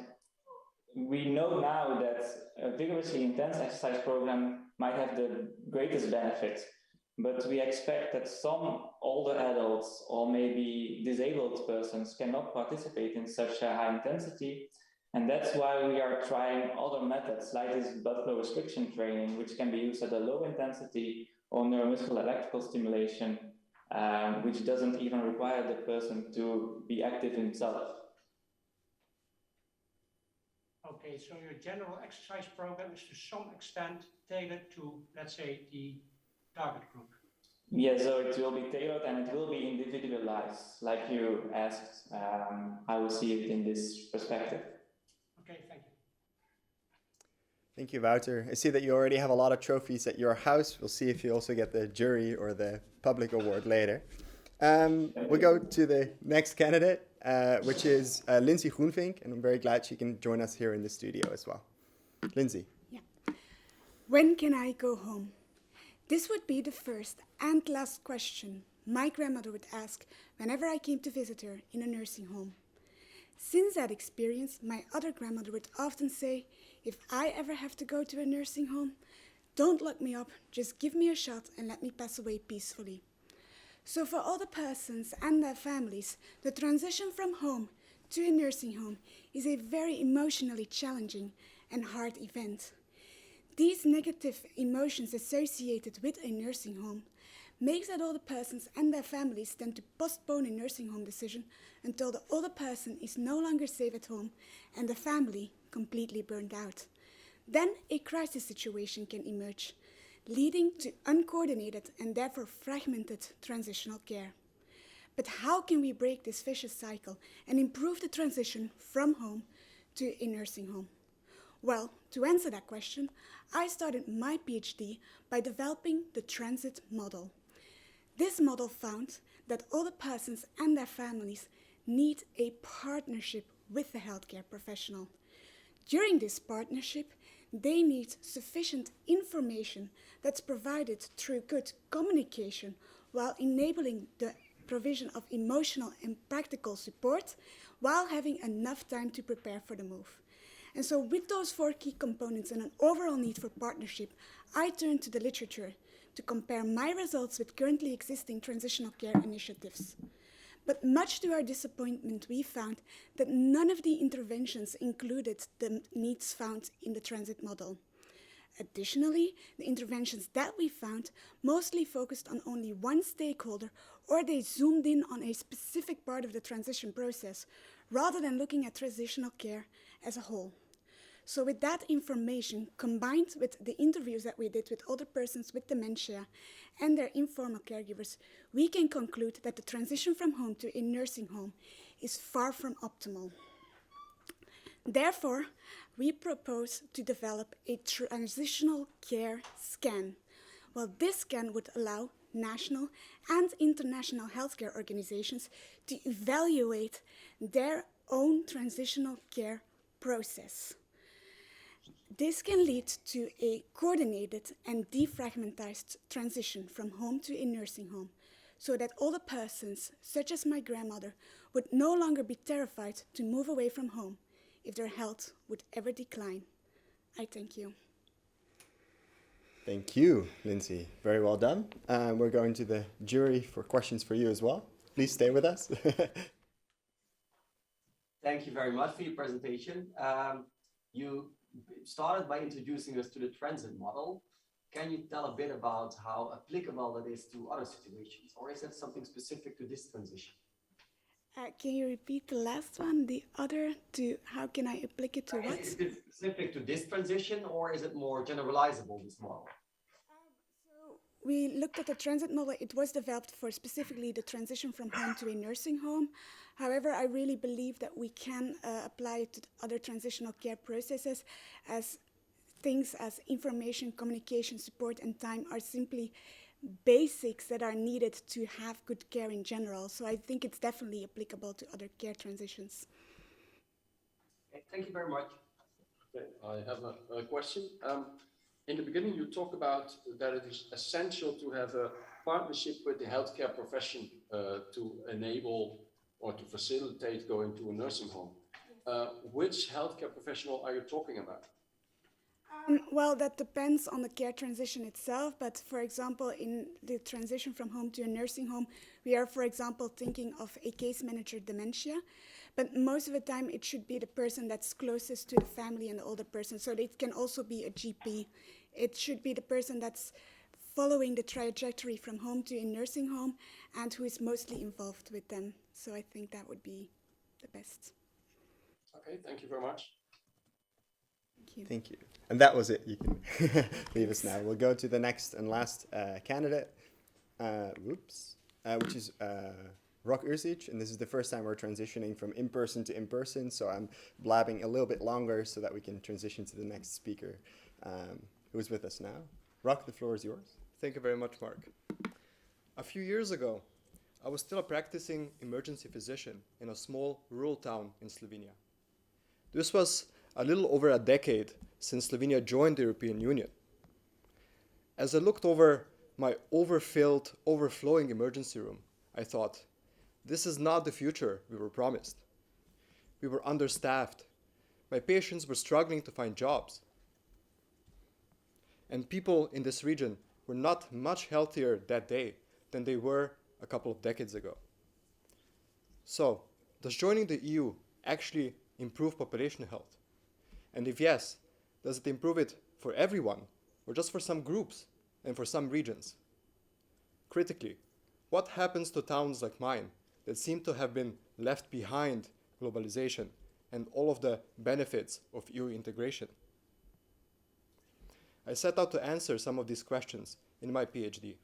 we know now that a vigorously intense exercise program might have the greatest benefit, but we expect that some older adults or maybe disabled persons cannot participate in such a high intensity. And that's why we are trying other methods like this blood flow restriction training, which can be used at a low intensity, or neuromuscular electrical stimulation, which doesn't even require the person to be active himself. Okay, so your general exercise program is to some extent tailored to, let's say, the target group. Yeah, so it will be tailored and it will be individualized, like you asked. I will see it in this perspective. Okay, thank you. Thank you, Wouter. I see that you already have a lot of trophies at your house. We'll see if you also get the jury or the public award later. We'll go to the next candidate. which is Lindsay Groenvink, and I'm very glad she can join us here in the studio as well. Lindsay. Yeah. When can I go home? This would be the first and last question my grandmother would ask whenever I came to visit her in a nursing home. Since that experience, my other grandmother would often say, if I ever have to go to a nursing home, don't lock me up, just give me a shot and let me pass away peacefully. So for all the persons and their families, the transition from home to a nursing home is a very emotionally challenging and hard event. These negative emotions associated with a nursing home makes that all the persons and their families tend to postpone a nursing home decision until the older person is no longer safe at home and the family completely burned out. Then a crisis situation can emerge, leading to uncoordinated and therefore fragmented transitional care. But how can we break this vicious cycle and improve the transition from home to a nursing home? Well, to answer that question, I started my PhD by developing the transit model. This model found that all the persons and their families need a partnership with the healthcare professional. During this partnership, they need sufficient information that's provided through good communication while enabling the provision of emotional and practical support while having enough time to prepare for the move. And so with those 4 key components and an overall need for partnership, I turned to the literature to compare my results with currently existing transitional care initiatives. But much to our disappointment, we found that none of the interventions included the needs found in the transit model. Additionally, the interventions that we found mostly focused on only one stakeholder, or they zoomed in on a specific part of the transition process, rather than looking at transitional care as a whole. So with that information, combined with the interviews that we did with older persons with dementia and their informal caregivers, we can conclude that the transition from home to a nursing home is far from optimal. Therefore, we propose to develop a transitional care scan. Well, this scan would allow national and international healthcare organizations to evaluate their own transitional care process. This can lead to a coordinated and defragmentized transition from home to a nursing home, so that older persons, such as my grandmother, would no longer be terrified to move away from home if their health would ever decline. I thank you. Thank you, Lindsay. Very well done. We're going to the jury for questions for you as well. Please stay with us. Thank you very much for your presentation. You started by introducing us to the transit model. Can you tell a bit about how applicable that is to other situations, or is that something specific to this transition? Can you repeat the last one? The other to how can I apply it to what? Is it specific to this transition, or is it more generalizable, this model? We looked at the transit model. It was developed for specifically the transition from home to a nursing home. However, I really believe that we can apply it to other transitional care processes, as things as information, communication, support, and time are simply basics that are needed to have good care in general. So I think it's definitely applicable to other care transitions. Okay, thank you very much. Okay, I have a question. In the beginning, you talk about that it is essential to have a partnership with the healthcare profession to enable or to facilitate going to a nursing home. Which healthcare professional are you talking about? Well, that depends on the care transition itself. But for example, in the transition from home to a nursing home, we are, for example, thinking of a case manager dementia. But most of the time, it should be the person that's closest to the family and the older person. So it can also be a GP. It should be the person that's following the trajectory from home to a nursing home and who is mostly involved with them. So I think that would be the best. Okay, thank you very much. Thank you. Thank you. And that was it. You can leave us now. We'll go to the next and last candidate, which is Rock Reseach. And this is the first time we're transitioning from in-person to in-person. So I'm blabbing a little bit longer so that we can transition to the next speaker who is with us now. Rock, the floor is yours. Thank you very much, Mark. A few years ago, I was still a practicing emergency physician in a small rural town in Slovenia. This was a little over a decade since Slovenia joined the European Union. As I looked over my overfilled, overflowing emergency room, I thought, this is not the future we were promised. We were understaffed. My patients were struggling to find jobs. And people in this region were not much healthier that day than they were a couple of decades ago. So, does joining the EU actually improve population health? And if yes, does it improve it for everyone or just for some groups and for some regions? Critically, what happens to towns like mine that seem to have been left behind globalization and all of the benefits of EU integration? I set out to answer some of these questions in my PhD.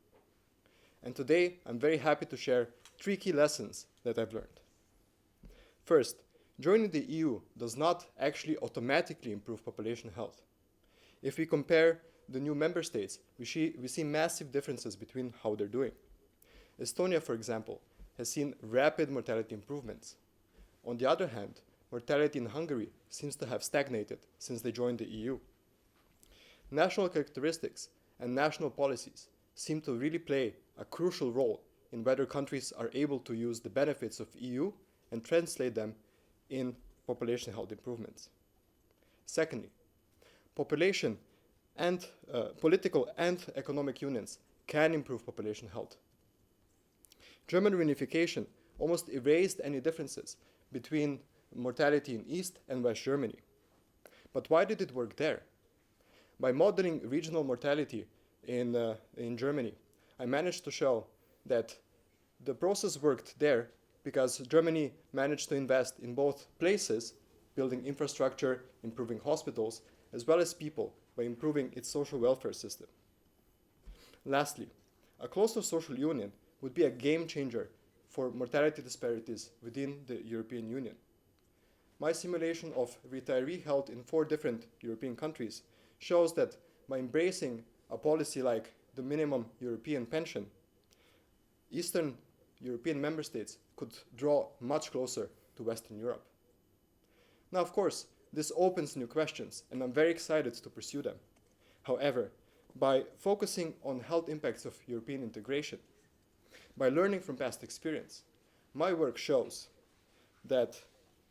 And today, I'm very happy to share 3 key lessons that I've learned. First, joining the EU does not actually automatically improve population health. If we compare the new member states, we see massive differences between how they're doing. Estonia, for example, has seen rapid mortality improvements. On the other hand, mortality in Hungary seems to have stagnated since they joined the EU. National characteristics and national policies seem to really play a crucial role in whether countries are able to use the benefits of EU and translate them in population health improvements. Secondly, population and political and economic unions can improve population health. German reunification almost erased any differences between mortality in East and West Germany. But why did it work there? By modeling regional mortality in Germany, I managed to show that the process worked there because Germany managed to invest in both places, building infrastructure, improving hospitals, as well as people by improving its social welfare system. Lastly, a closer social union would be a game changer for mortality disparities within the European Union. My simulation of retiree health in 4 different European countries shows that by embracing a policy like the minimum European pension, Eastern European member states could draw much closer to Western Europe. Now, of course, this opens new questions, and I'm very excited to pursue them. However, by focusing on health impacts of European integration, by learning from past experience, my work shows that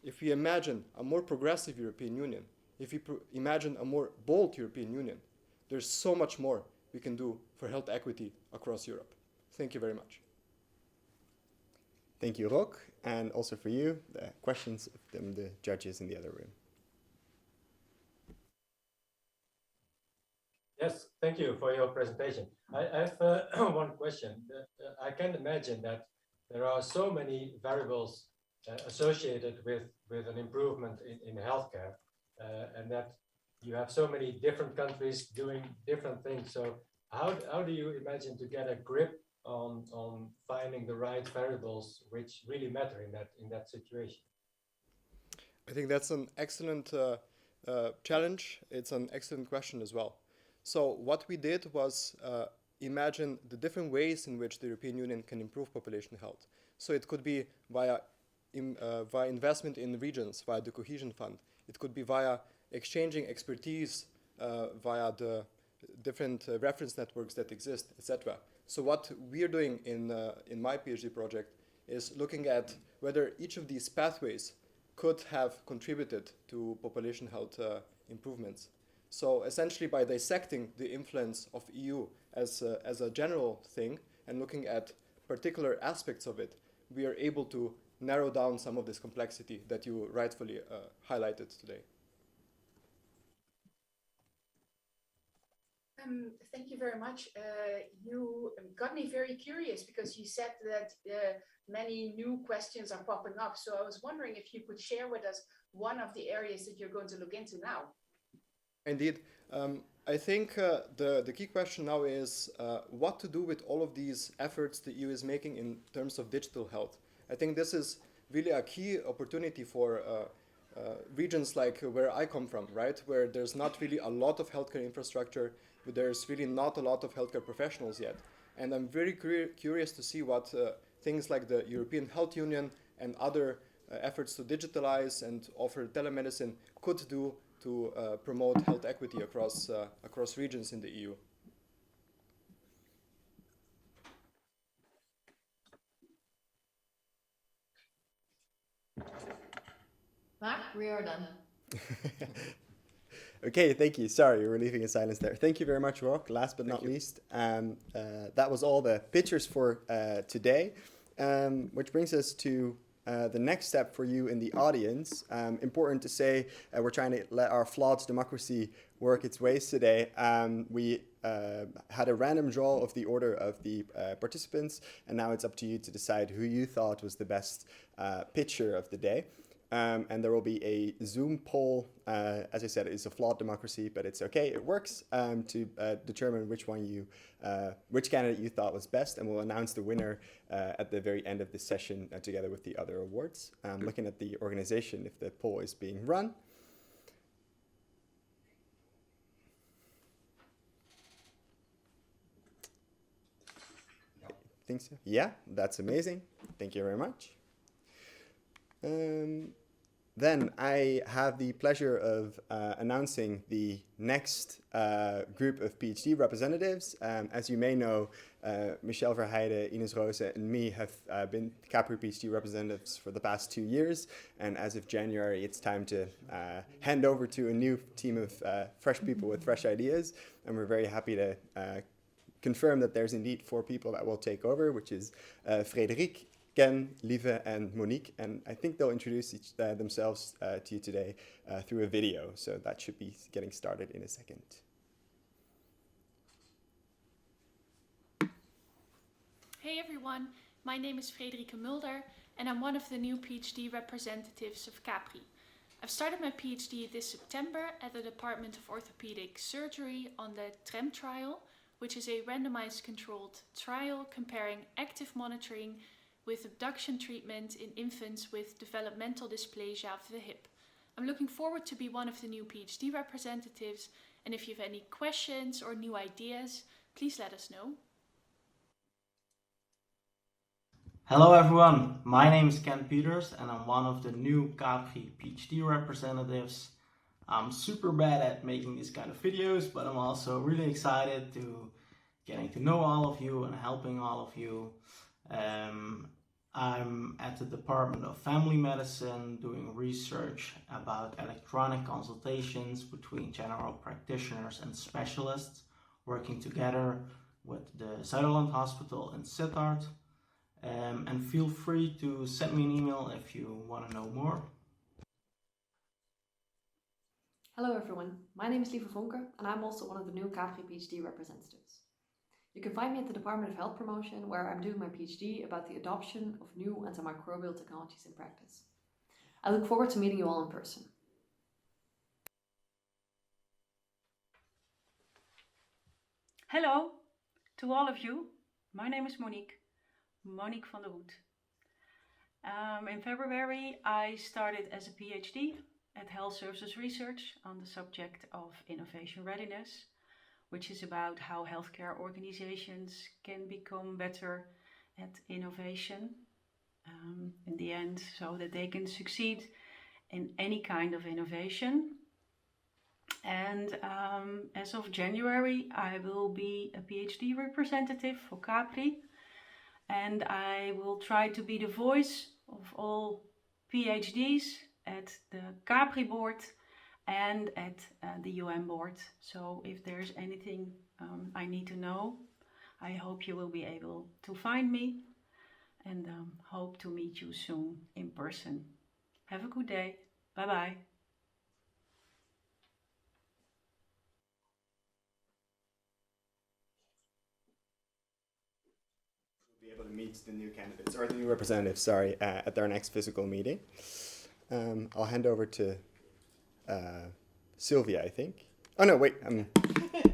if we imagine a more progressive European Union, if we imagine a more bold European Union, there's so much more we can do for health equity across Europe. Thank you very much. Thank you, Rok, and also for you, the questions from the judges in the other room. Yes, thank you for your presentation. I have one question. I can imagine that there are so many variables associated with an improvement in healthcare, and that you have so many different countries doing different things. So how do you imagine to get a grip on finding the right variables which really matter in that situation? I think that's an excellent challenge. It's an excellent question as well. So what we did was imagine the different ways in which the European Union can improve population health. So it could be via investment in regions, via the Cohesion Fund. It could be via exchanging expertise via the different reference networks that exist, etc. So what we're doing in my PhD project is looking at whether each of these pathways could have contributed to population health improvements. So essentially by dissecting the influence of EU as a general thing and looking at particular aspects of it, we are able to narrow down some of this complexity that you rightfully highlighted today. Thank you very much. You got me very curious because you said that many new questions are popping up. So I was wondering if you could share with us one of the areas that you're going to look into now. Indeed. I think the key question now is what to do with all of these efforts the EU is making in terms of digital health. I think this is really a key opportunity for regions like where I come from, right? Where there's not really a lot of healthcare infrastructure, but there's really not a lot of healthcare professionals yet. And I'm very curious to see what things like the European Health Union and other efforts to digitalize and offer telemedicine could do to promote health equity across regions in the EU. Mark, we are done. Okay, thank you. Sorry, we're leaving a silence there. Thank you very much, Rock. Last but not least, that was all the pictures for today, which brings us to the next step for you in the audience. Important to say, we're trying to let our flawed democracy work its ways today. We had a random draw of the order of the participants, and now it's up to you to decide who you thought was the best pitcher of the day. And there will be a Zoom poll. As I said, it's a flawed democracy, but it's okay. It works to determine which candidate you thought was best, and we'll announce the winner at the very end of this session together with the other awards. Looking at the organization, if the poll is being run. Think so? Yeah, that's amazing. Thank you very much. Then I have the pleasure of announcing the next group of PhD representatives. As you may know, Michelle Verheijden, Ines Rosa, and me have been CAPHRI PhD representatives for the past 2 years. And as of January, it's time to hand over to a new team of fresh people with fresh ideas. And we're very happy to confirm that there's indeed 4 people that will take over, which is Frédéric, Ken, Lieve, and Monique, and I think they'll introduce themselves to you today through a video, so that should be getting started in a second. Hey everyone, my name is Frederike Mulder, and I'm one of the new PhD representatives of CAPHRI. I've started my PhD this September at the Department of Orthopedic Surgery on the TREM trial, which is a randomized controlled trial comparing active monitoring with abduction treatment in infants with developmental dysplasia of the hip. I'm looking forward to be one of the new PhD representatives, and if you have any questions or new ideas, please let us know. Hello everyone, my name is Ken Peters and I'm one of the new CAPHRI PhD representatives. I'm super bad at making these kind of videos, but I'm also really excited to getting to know all of you and helping all of you. I'm at the Department of Family Medicine doing research about electronic consultations between general practitioners and specialists working together with the Zuiderland Hospital in Sittard. And feel free to send me an email if you want to know more. Hello everyone, my name is Lieve Vonker and I'm also one of the new CAPHRI PhD representatives. You can find me at the Department of Health Promotion, where I'm doing my PhD about the adoption of new antimicrobial technologies in practice. I look forward to meeting you all in person. Hello to all of you. My name is Monique van der Hoed. In February, I started as a PhD at Health Services Research on the subject of innovation readiness, which is about how healthcare organizations can become better at innovation in the end, so that they can succeed in any kind of innovation. And as of January, I will be a PhD representative for CAPHRI, and I will try to be the voice of all PhDs at the CAPHRI board and at the UN board. So if there's anything I need to know, I hope you will be able to find me, and hope to meet you soon in person. Have a good day. Bye bye. We'll be able to meet the new candidates, or the new representatives, sorry, at their next physical meeting. I'll hand over to Silvia, I think. Oh no, wait,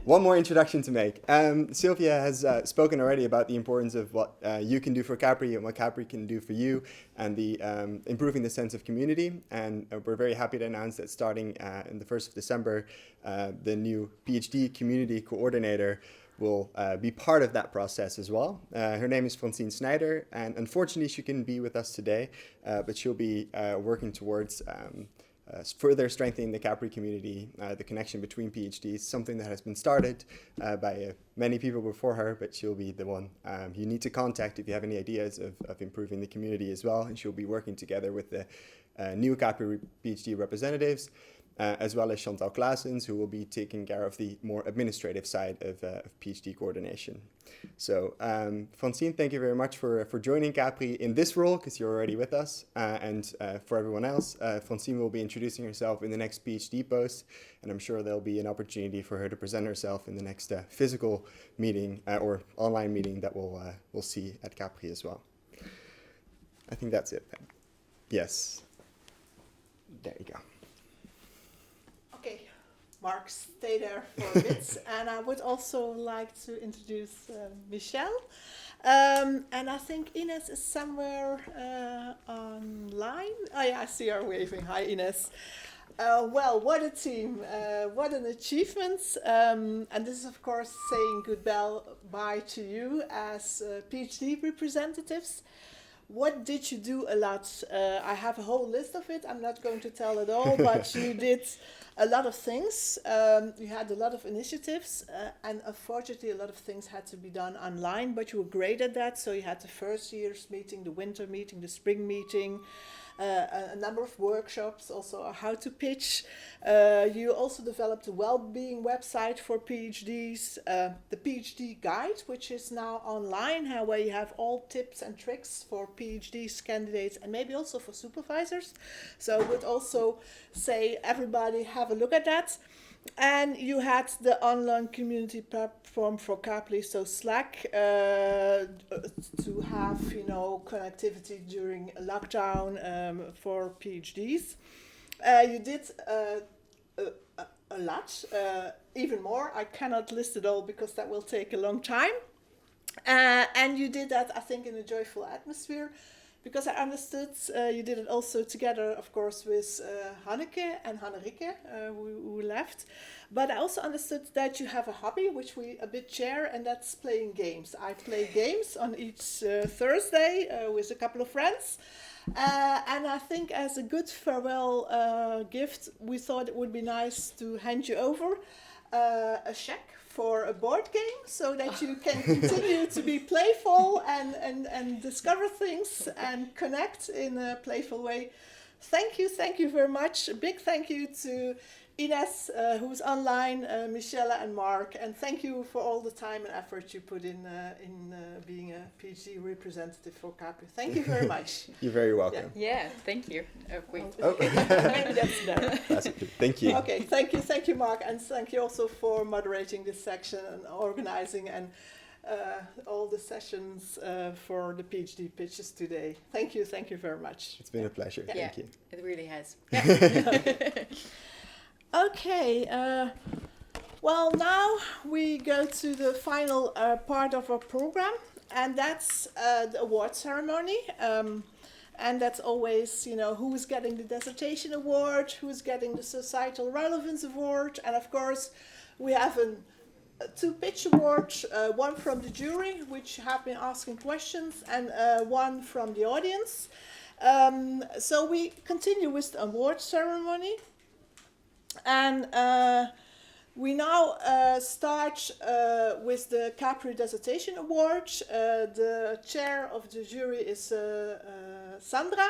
one more introduction to make. Silvia has spoken already about the importance of what you can do for CAPHRI and what CAPHRI can do for you, and the improving the sense of community. And we're very happy to announce that starting in the 1st of December, the new PhD community coordinator will be part of that process as well. Her name is Francine Snyder, and unfortunately she couldn't be with us today, but she'll be working towards further strengthening the CAPHRI community, the connection between PhDs, something that has been started by many people before her, but she'll be the one you need to contact if you have any ideas of improving the community as well, and she'll be working together with the new CAPHRI PhD representatives, as well as Chantal Claessens, who will be taking care of the more administrative side of PhD coordination. So, Francine, thank you very much for joining CAPHRI in this role, because you're already with us. And for everyone else, Francine will be introducing herself in the next PhD post, and I'm sure there'll be an opportunity for her to present herself in the next physical meeting or online meeting that we'll see at CAPHRI as well. I think that's it then. Yes. There you go. Okay, Mark, stay there for a bit. And I would also like to introduce Michelle. And I think Ines is somewhere online. Oh yeah, I see her waving. Hi, Ines. Well, what a team. What an achievement. And this is, of course, saying goodbye to you as PhD representatives. What did you do a lot? I have a whole list of it. I'm not going to tell it all, but you did a lot of things. You had a lot of initiatives, and unfortunately, a lot of things had to be done online, but you were great at that. So you had the first year's meeting, the winter meeting, the spring meeting, a number of workshops, also how to pitch. You also developed a well-being website for PhDs, the PhD guide, which is now online, where you have all tips and tricks for PhDs, candidates, and maybe also for supervisors. So I would also say everybody have a look at that. And you had the online community platform for CAPHRI, so Slack, to have, connectivity during lockdown for PhDs. You did a lot, even more. I cannot list it all because that will take a long time. And you did that, I think, in a joyful atmosphere. Because I understood you did it also together, of course, with Hanneke and Hannerike, who left. But I also understood that you have a hobby, which we a bit share, and that's playing games. I play games on each Thursday with a couple of friends. And I think as a good farewell gift, we thought it would be nice to hand you over a check for a board game, so that you can continue to be playful and discover things and connect in a playful way. Thank you very much. A big thank you to Ines, who's online, Michelle and Mark, and thank you for all the time and effort you put in being a PhD representative for CAPHRI. Thank you very much. You're very welcome. Yeah, thank you. Wait. Oh. Maybe that's better. Thank you. Okay, thank you, Mark, and thank you also for moderating this section and organizing and all the sessions for the PhD pitches today. Thank you very much. It's been a pleasure. Yeah, Thank you. it really has. Okay, well, now we go to the final part of our program, and that's the award ceremony. And that's always, who's getting the Dissertation Award, who's getting the Societal Relevance Award, and of course, we have two pitch awards, one from the jury, which have been asking questions, and one from the audience. So we continue with the award ceremony. And we now start with the CAPHRI Dissertation Award. The chair of the jury is Sandra,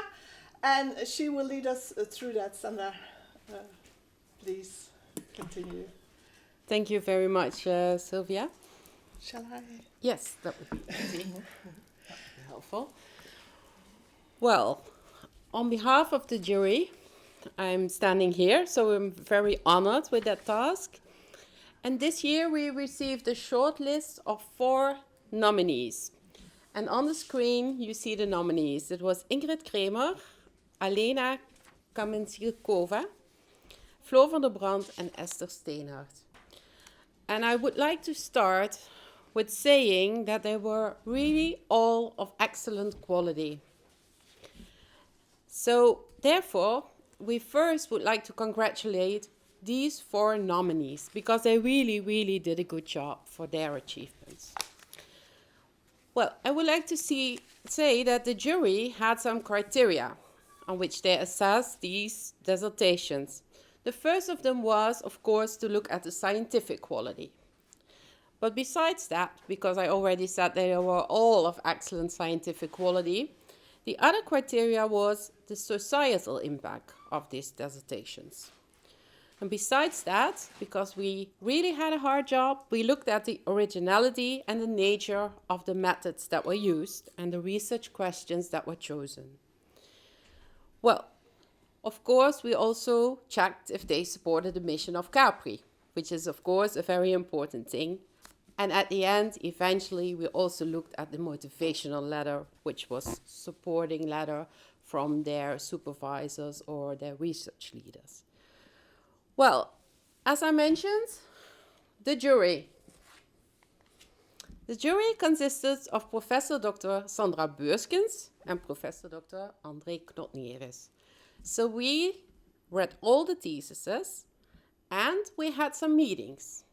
and she will lead us through that. Sandra, please continue. Thank you very much, Sylvia. Shall I? Yes, that would be easy. Helpful. Well, on behalf of the jury, I'm standing here, so I'm very honored with that task. And this year we received a short list of 4 nominees. And on the screen you see the nominees. It was Ingrid Kremer, Alena Kamenskova, Floor van der Brand and Esther Steenhart. And I would like to start with saying that they were really all of excellent quality. So therefore, we first would like to congratulate these 4 nominees because they really, really did a good job for their achievements. Well, I would like to say that the jury had some criteria on which they assessed these dissertations. The first of them was, of course, to look at the scientific quality. But besides that, because I already said they were all of excellent scientific quality, the other criteria was the societal impact of these dissertations. And besides that, because we really had a hard job, we looked at the originality and the nature of the methods that were used and the research questions that were chosen. Well, of course, we also checked if they supported the mission of CAPHRI, which is, of course, a very important thing. And at the end, eventually, we also looked at the motivational letter, which was supporting letter from their supervisors or their research leaders. Well, as I mentioned, the jury. The jury consisted of Professor Dr. Sandra Beurskens and Professor Dr. André Knotnieres. So we read all the theses and we had some meetings.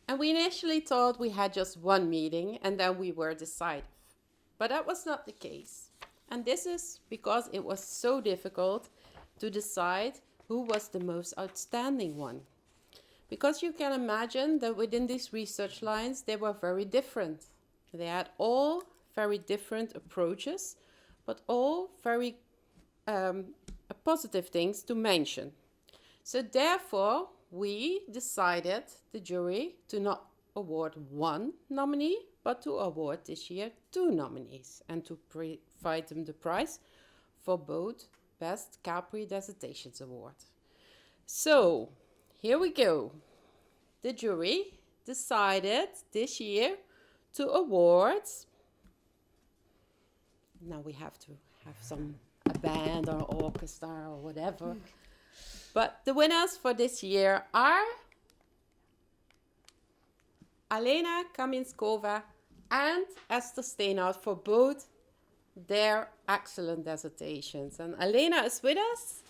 And we initially thought we had just one meeting and then we were decisive. But that was not the case. And this is because it was so difficult to decide who was the most outstanding one. Because you can imagine that within these research lines, they were very different. They had all very different approaches, but all very positive things to mention. So therefore, we decided, the jury, to not award one nominee, but to award this year 2 nominees and to provide them the prize for both Best CAPHRI Dissertations Award. So, here we go. The jury decided this year to award, now we have to have a band or orchestra or whatever, but the winners for this year are Alena Kaminskova and Esther Steenhout for both their excellent dissertations. And Alena is with us,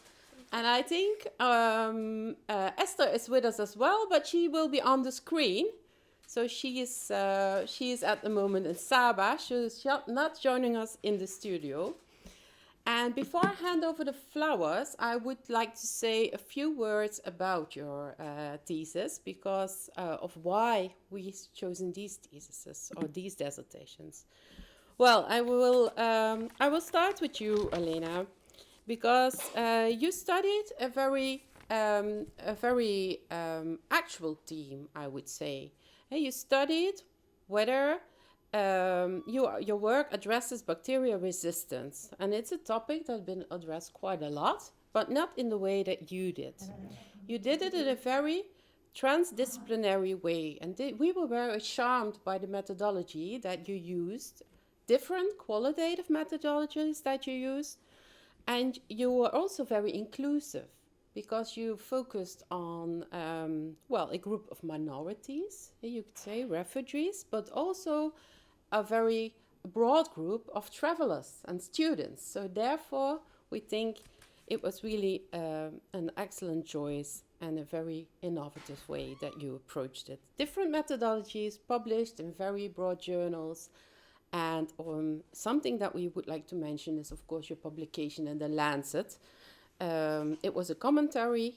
and I think Esther is with us as well, but she will be on the screen. So she is at the moment in Saba. She's not joining us in the studio. And before I hand over the flowers, I would like to say a few words about your thesis because of why we've chosen these theses or these dissertations. Well, I will start with you, Alena, because you studied a very actual theme, I would say. You studied whether your work addresses bacterial resistance, and it's a topic that's been addressed quite a lot, but not in the way that you did. You did it in a very transdisciplinary way, and we were very charmed by the methodology that you used, different qualitative methodologies that you used, and you were also very inclusive because you focused on, a group of minorities, you could say refugees, but also a very broad group of travelers and students. So therefore, we think it was really an excellent choice and a very innovative way that you approached it. Different methodologies published in very broad journals. And something that we would like to mention is, of course, your publication in The Lancet. It was a commentary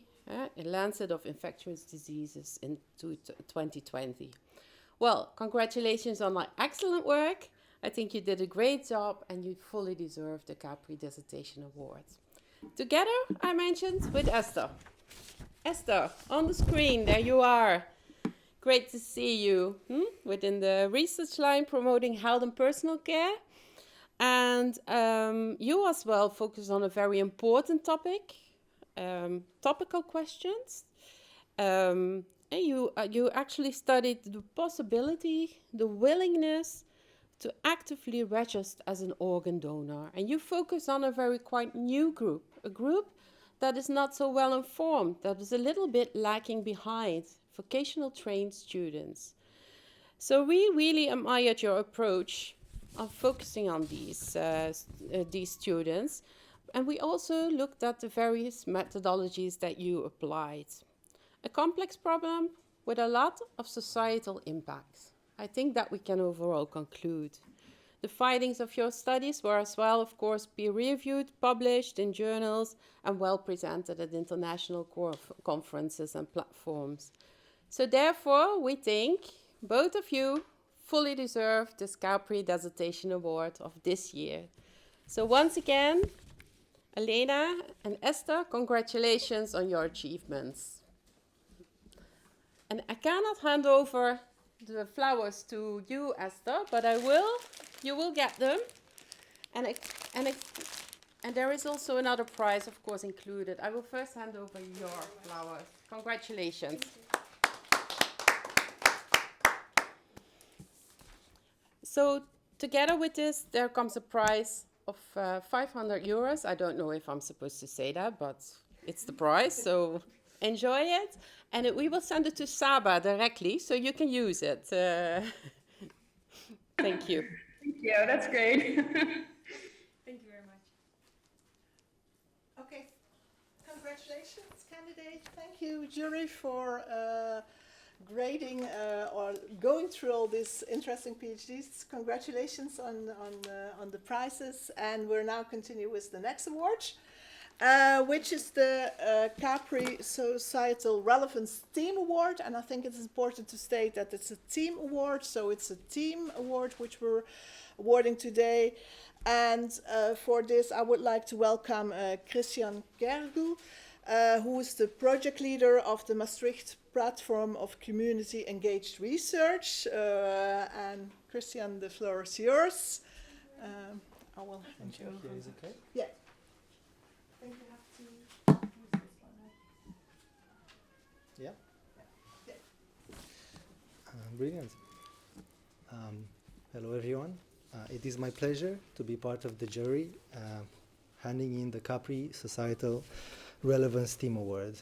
in Lancet of Infectious Diseases in 2020. Well, congratulations on my excellent work. I think you did a great job and you fully deserve the CAPHRI Dissertation Award. Together, I mentioned, with Esther. Esther, on the screen, there you are. Great to see you within the research line promoting health and personal care. And you as well focus on a very important topic, topical questions. And you actually studied the possibility, the willingness to actively register as an organ donor. And you focus on a very quite new group, a group that is not so well informed, that is a little bit lacking behind, vocational trained students. So we really admired your approach of focusing on these students. And we also looked at the various methodologies that you applied. A complex problem with a lot of societal impacts. I think that we can overall conclude. The findings of your studies were as well, of course, peer-reviewed, published in journals, and well presented at international conferences and platforms. So therefore, we think both of you fully deserve this CAPHRI Dissertation Award of this year. So once again, Elena and Esther, congratulations on your achievements. And I cannot hand over the flowers to you, Esther, but I will. You will get them. And there is also another prize, of course, included. I will first hand over your flowers. Congratulations. So together with this, there comes a prize of 500 euros. I don't know if I'm supposed to say that, but it's the prize, so enjoy it. And we will send it to Saba directly, so you can use it. Thank you. Thank you, that's great. Thank you very much. Okay, congratulations, candidate. Thank you, jury, for grading or going through all these interesting PhDs. Congratulations on the prizes, and we're now continue with the next award, which is the CAPHRI Societal Relevance Team Award. And I think it's important to state that it's a team award, so it's a team award which we're awarding today. And for this, I would like to welcome Christian Gergu, who is the project leader of the Maastricht Platform of Community Engaged Research. And Christian, the floor is yours. I will hand you over. Is okay? Yeah. I think you have to use this one. Yeah. Yeah. Brilliant. Hello, everyone. It is my pleasure to be part of the jury handing in the CAPHRI Societal Relevance Team Award.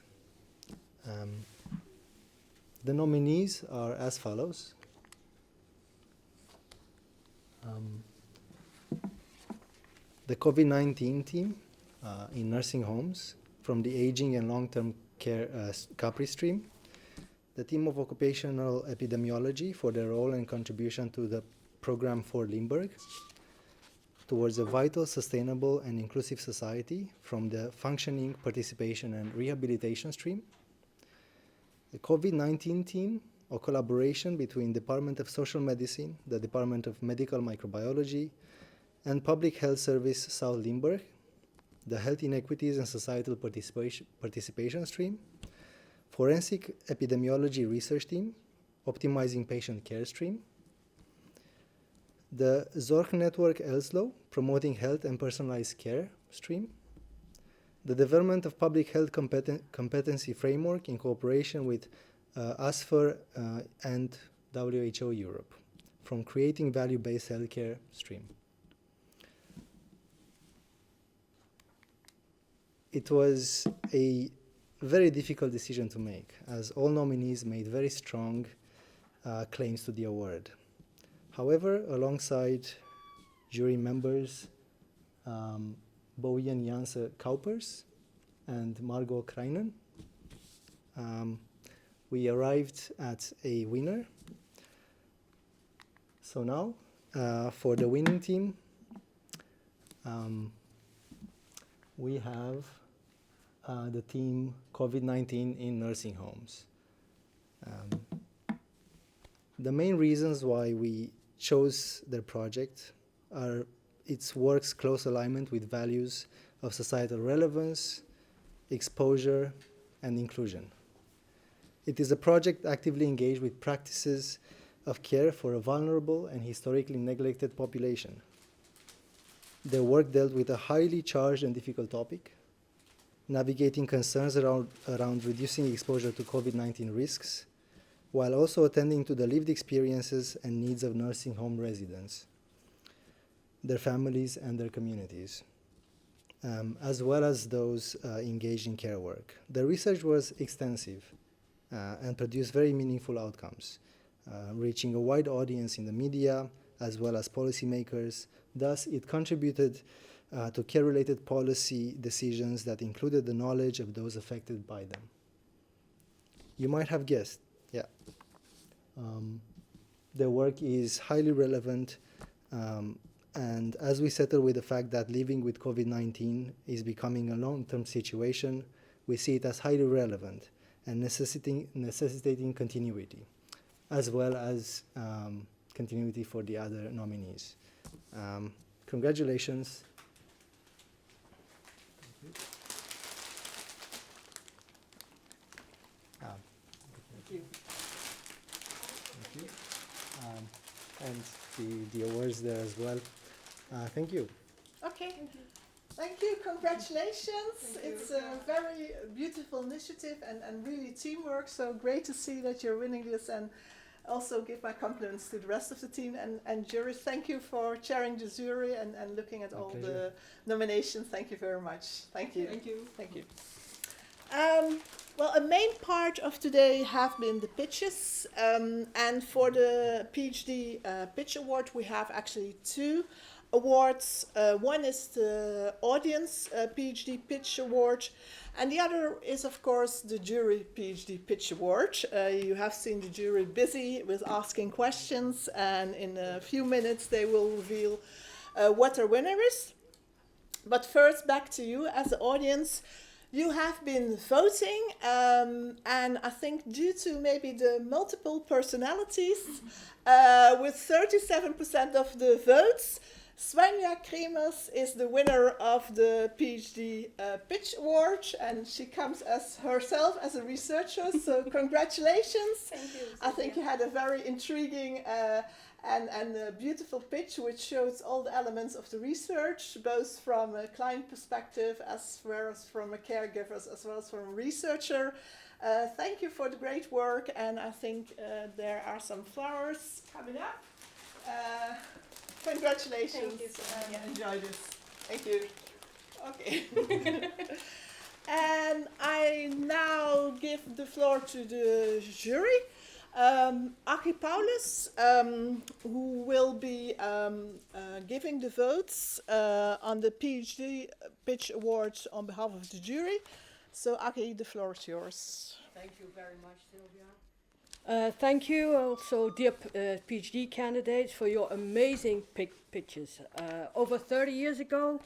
The nominees are as follows. The COVID-19 team in nursing homes from the aging and long-term care CAPHRI stream. The team of occupational epidemiology for their role and contribution to the program for Limburg towards a vital, sustainable and inclusive society from the functioning, participation and rehabilitation stream. The COVID-19 team, a collaboration between Department of Social Medicine, the Department of Medical Microbiology and Public Health Service South Limburg, the Health Inequities and Societal Participation stream, Forensic Epidemiology Research team, Optimizing Patient Care stream, the Zorg Network Elslo, Promoting Health and Personalized Care stream, the Development of Public Health Competency Framework in cooperation with ASFR and WHO Europe, from Creating Value-Based Healthcare stream. It was a very difficult decision to make, as all nominees made very strong claims to the award. However, alongside jury members Bojan Janse Kaupers and Margot Kreinen, we arrived at a winner. So now, for the winning team, we have the team COVID-19 in nursing homes. The main reasons why we chose their project are its work's close alignment with values of societal relevance, exposure, and inclusion. It is a project actively engaged with practices of care for a vulnerable and historically neglected population. Their work dealt with a highly charged and difficult topic, navigating concerns around reducing exposure to COVID-19 risks, while also attending to the lived experiences and needs of nursing home residents, their families and their communities, as well as those engaged in care work. The research was extensive and produced very meaningful outcomes, reaching a wide audience in the media as well as policymakers. Thus, it contributed to care-related policy decisions that included the knowledge of those affected by them. you might have guessed, yeah. Their work is highly relevant, and as we settle with the fact that living with COVID-19 is becoming a long-term situation, we see it as highly relevant and necessitating continuity, as well as continuity for the other nominees. Congratulations. Thank you. Thank you. And the awards there as well. Thank you. Okay. Thank you. Congratulations. It's a very beautiful initiative and really teamwork. So great to see that you're winning this, and also give my compliments to the rest of the team and jury. Thank you for chairing the jury and looking at all the nominations. Thank you very much. Thank you. Thank you. Thank you. Well, a main part of today have been the pitches, and for the PhD Pitch Award we have actually 2 awards. One is the Audience PhD Pitch Award, and the other is of course the Jury PhD Pitch Award. You have seen the jury busy with asking questions, and in a few minutes they will reveal what their winner is. But first, back to you as the audience. You have been voting, and I think due to maybe the multiple personalities, with 37% of the votes, Svenja Kremers is the winner of the PhD Pitch Award, and she comes as herself as a researcher, so congratulations. Thank you. I think you had a very intriguing and a beautiful pitch which shows all the elements of the research, both from a client perspective as well as from a caregiver as well as from a researcher. Thank you for the great work, and I think there are some flowers coming up. Congratulations. Thank you, Sonia. Enjoy this. Thank you. Okay. And I now give the floor to the jury. Aki Paulus, who will be giving the votes on the PhD Pitch Awards on behalf of the jury. So Aki, the floor is yours. Thank you very much, Sylvia. Thank you also, dear PhD candidates, for your amazing pitches. Over 30 years ago,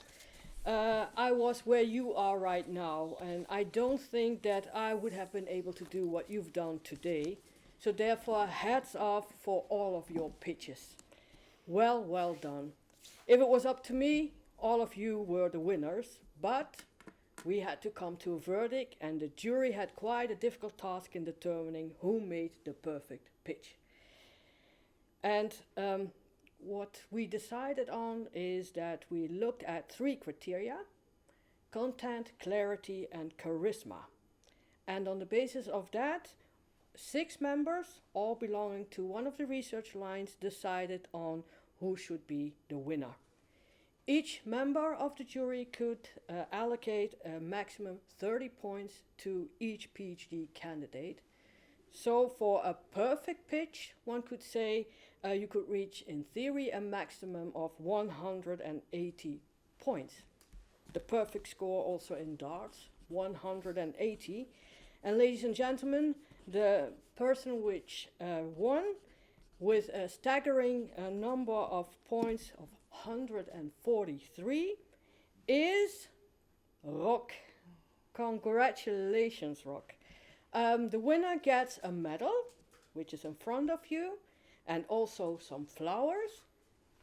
I was where you are right now, and I don't think that I would have been able to do what you've done today. So therefore, hats off for all of your pitches. Well done. If it was up to me, all of you were the winners, but we had to come to a verdict, and the jury had quite a difficult task in determining who made the perfect pitch. And what we decided on is that we looked at 3 criteria: content, clarity, and charisma. And on the basis of that, 6 members, all belonging to one of the research lines, decided on who should be the winner. Each member of the jury could allocate a maximum 30 points to each PhD candidate. So for a perfect pitch, one could say you could reach, in theory, a maximum of 180 points. The perfect score also in darts, 180. And ladies and gentlemen, the person which won with a staggering number of points of 143 is Rock. Congratulations, Rock. The winner gets a medal, which is in front of you, and also some flowers,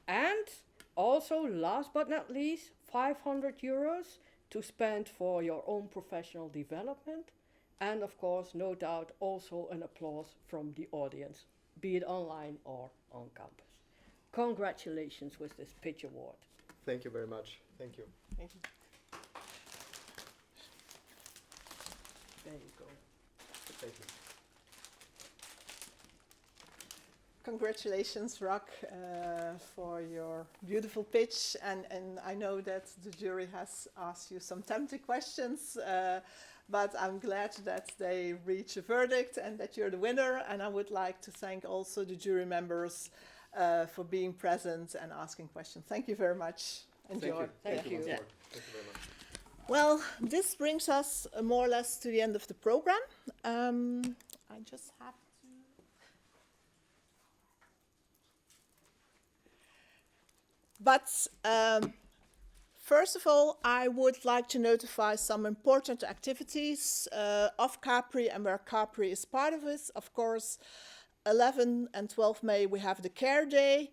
and also, last but not least, 500 euros to spend for your own professional development, and of course, no doubt, also an applause from the audience, be it online or on campus. Congratulations with this Pitch Award. Thank you very much. Thank you. Thank you. There you go. Thank you. Congratulations, Rock, for your beautiful pitch. And I know that the jury has asked you some tempting questions, but I'm glad that they reach a verdict and that you're the winner. And I would like to thank also the jury members for being present and asking questions. Thank you very much. Enjoy. Thank you. Yeah. Thank you very much. Well, this brings us more or less to the end of the program. just have to. But first of all, I would like to notify some important activities of CAPHRI and where CAPHRI is part of it. Of course, 11 and 12 May, we have the Care Day.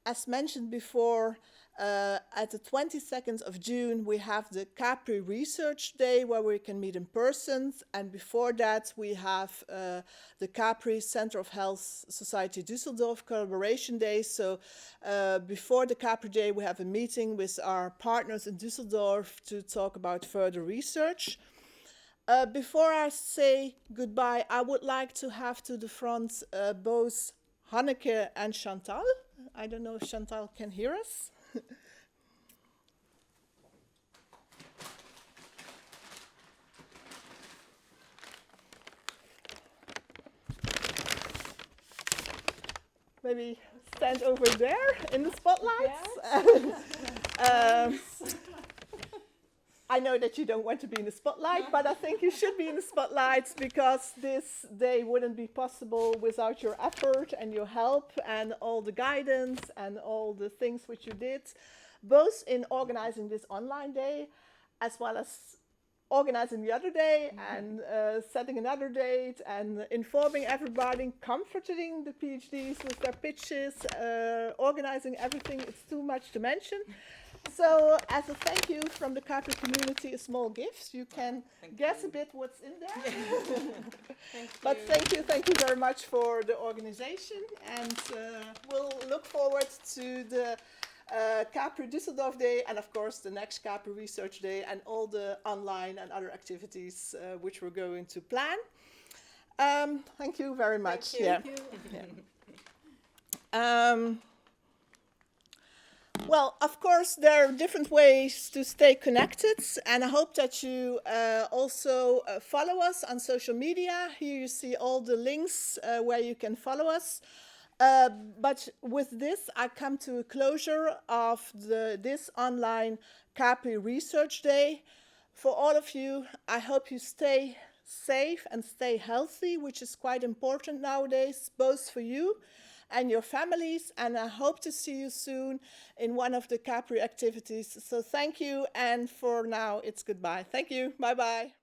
As mentioned before, at the 22nd of June, we have the CAPHRI Research Day where we can meet in person. And before that, we have the CAPHRI Center of Health Society Düsseldorf Collaboration Day. So before the CAPHRI Day, we have a meeting with our partners in Düsseldorf to talk about further research. Before I say goodbye, I would like to have to the front both Hanneke and Chantal. I don't know if Chantal can hear us. Maybe stand over there in the spotlights. Yes. I know that you don't want to be in the spotlight, but I think you should be in the spotlights because this day wouldn't be possible without your effort and your help and all the guidance and all the things which you did, both in organizing this online day as well as organizing the other day and setting another date and informing everybody, comforting the PhDs with their pitches, organizing everything. It's too much to mention. So as a thank you from the CAPHRI community, a small gift. You can guess a bit what's in there. But thank you very much for the organization. And we'll look forward to the CAPHRI Düsseldorf Day and of course the next CAPHRI Research Day and all the online and other activities which we're going to plan. Thank you very much. Thank you. Yeah. Thank you. Yeah. Well, of course, there are different ways to stay connected, and I hope that you also follow us on social media. Here you see all the links where you can follow us. But with this, I come to a closure of this online CAPHRI Research Day. For all of you, I hope you stay safe and stay healthy, which is quite important nowadays, both for you and your families, and I hope to see you soon in one of the CAPHRI activities. So thank you, and for now, it's goodbye. Thank you. Bye-bye.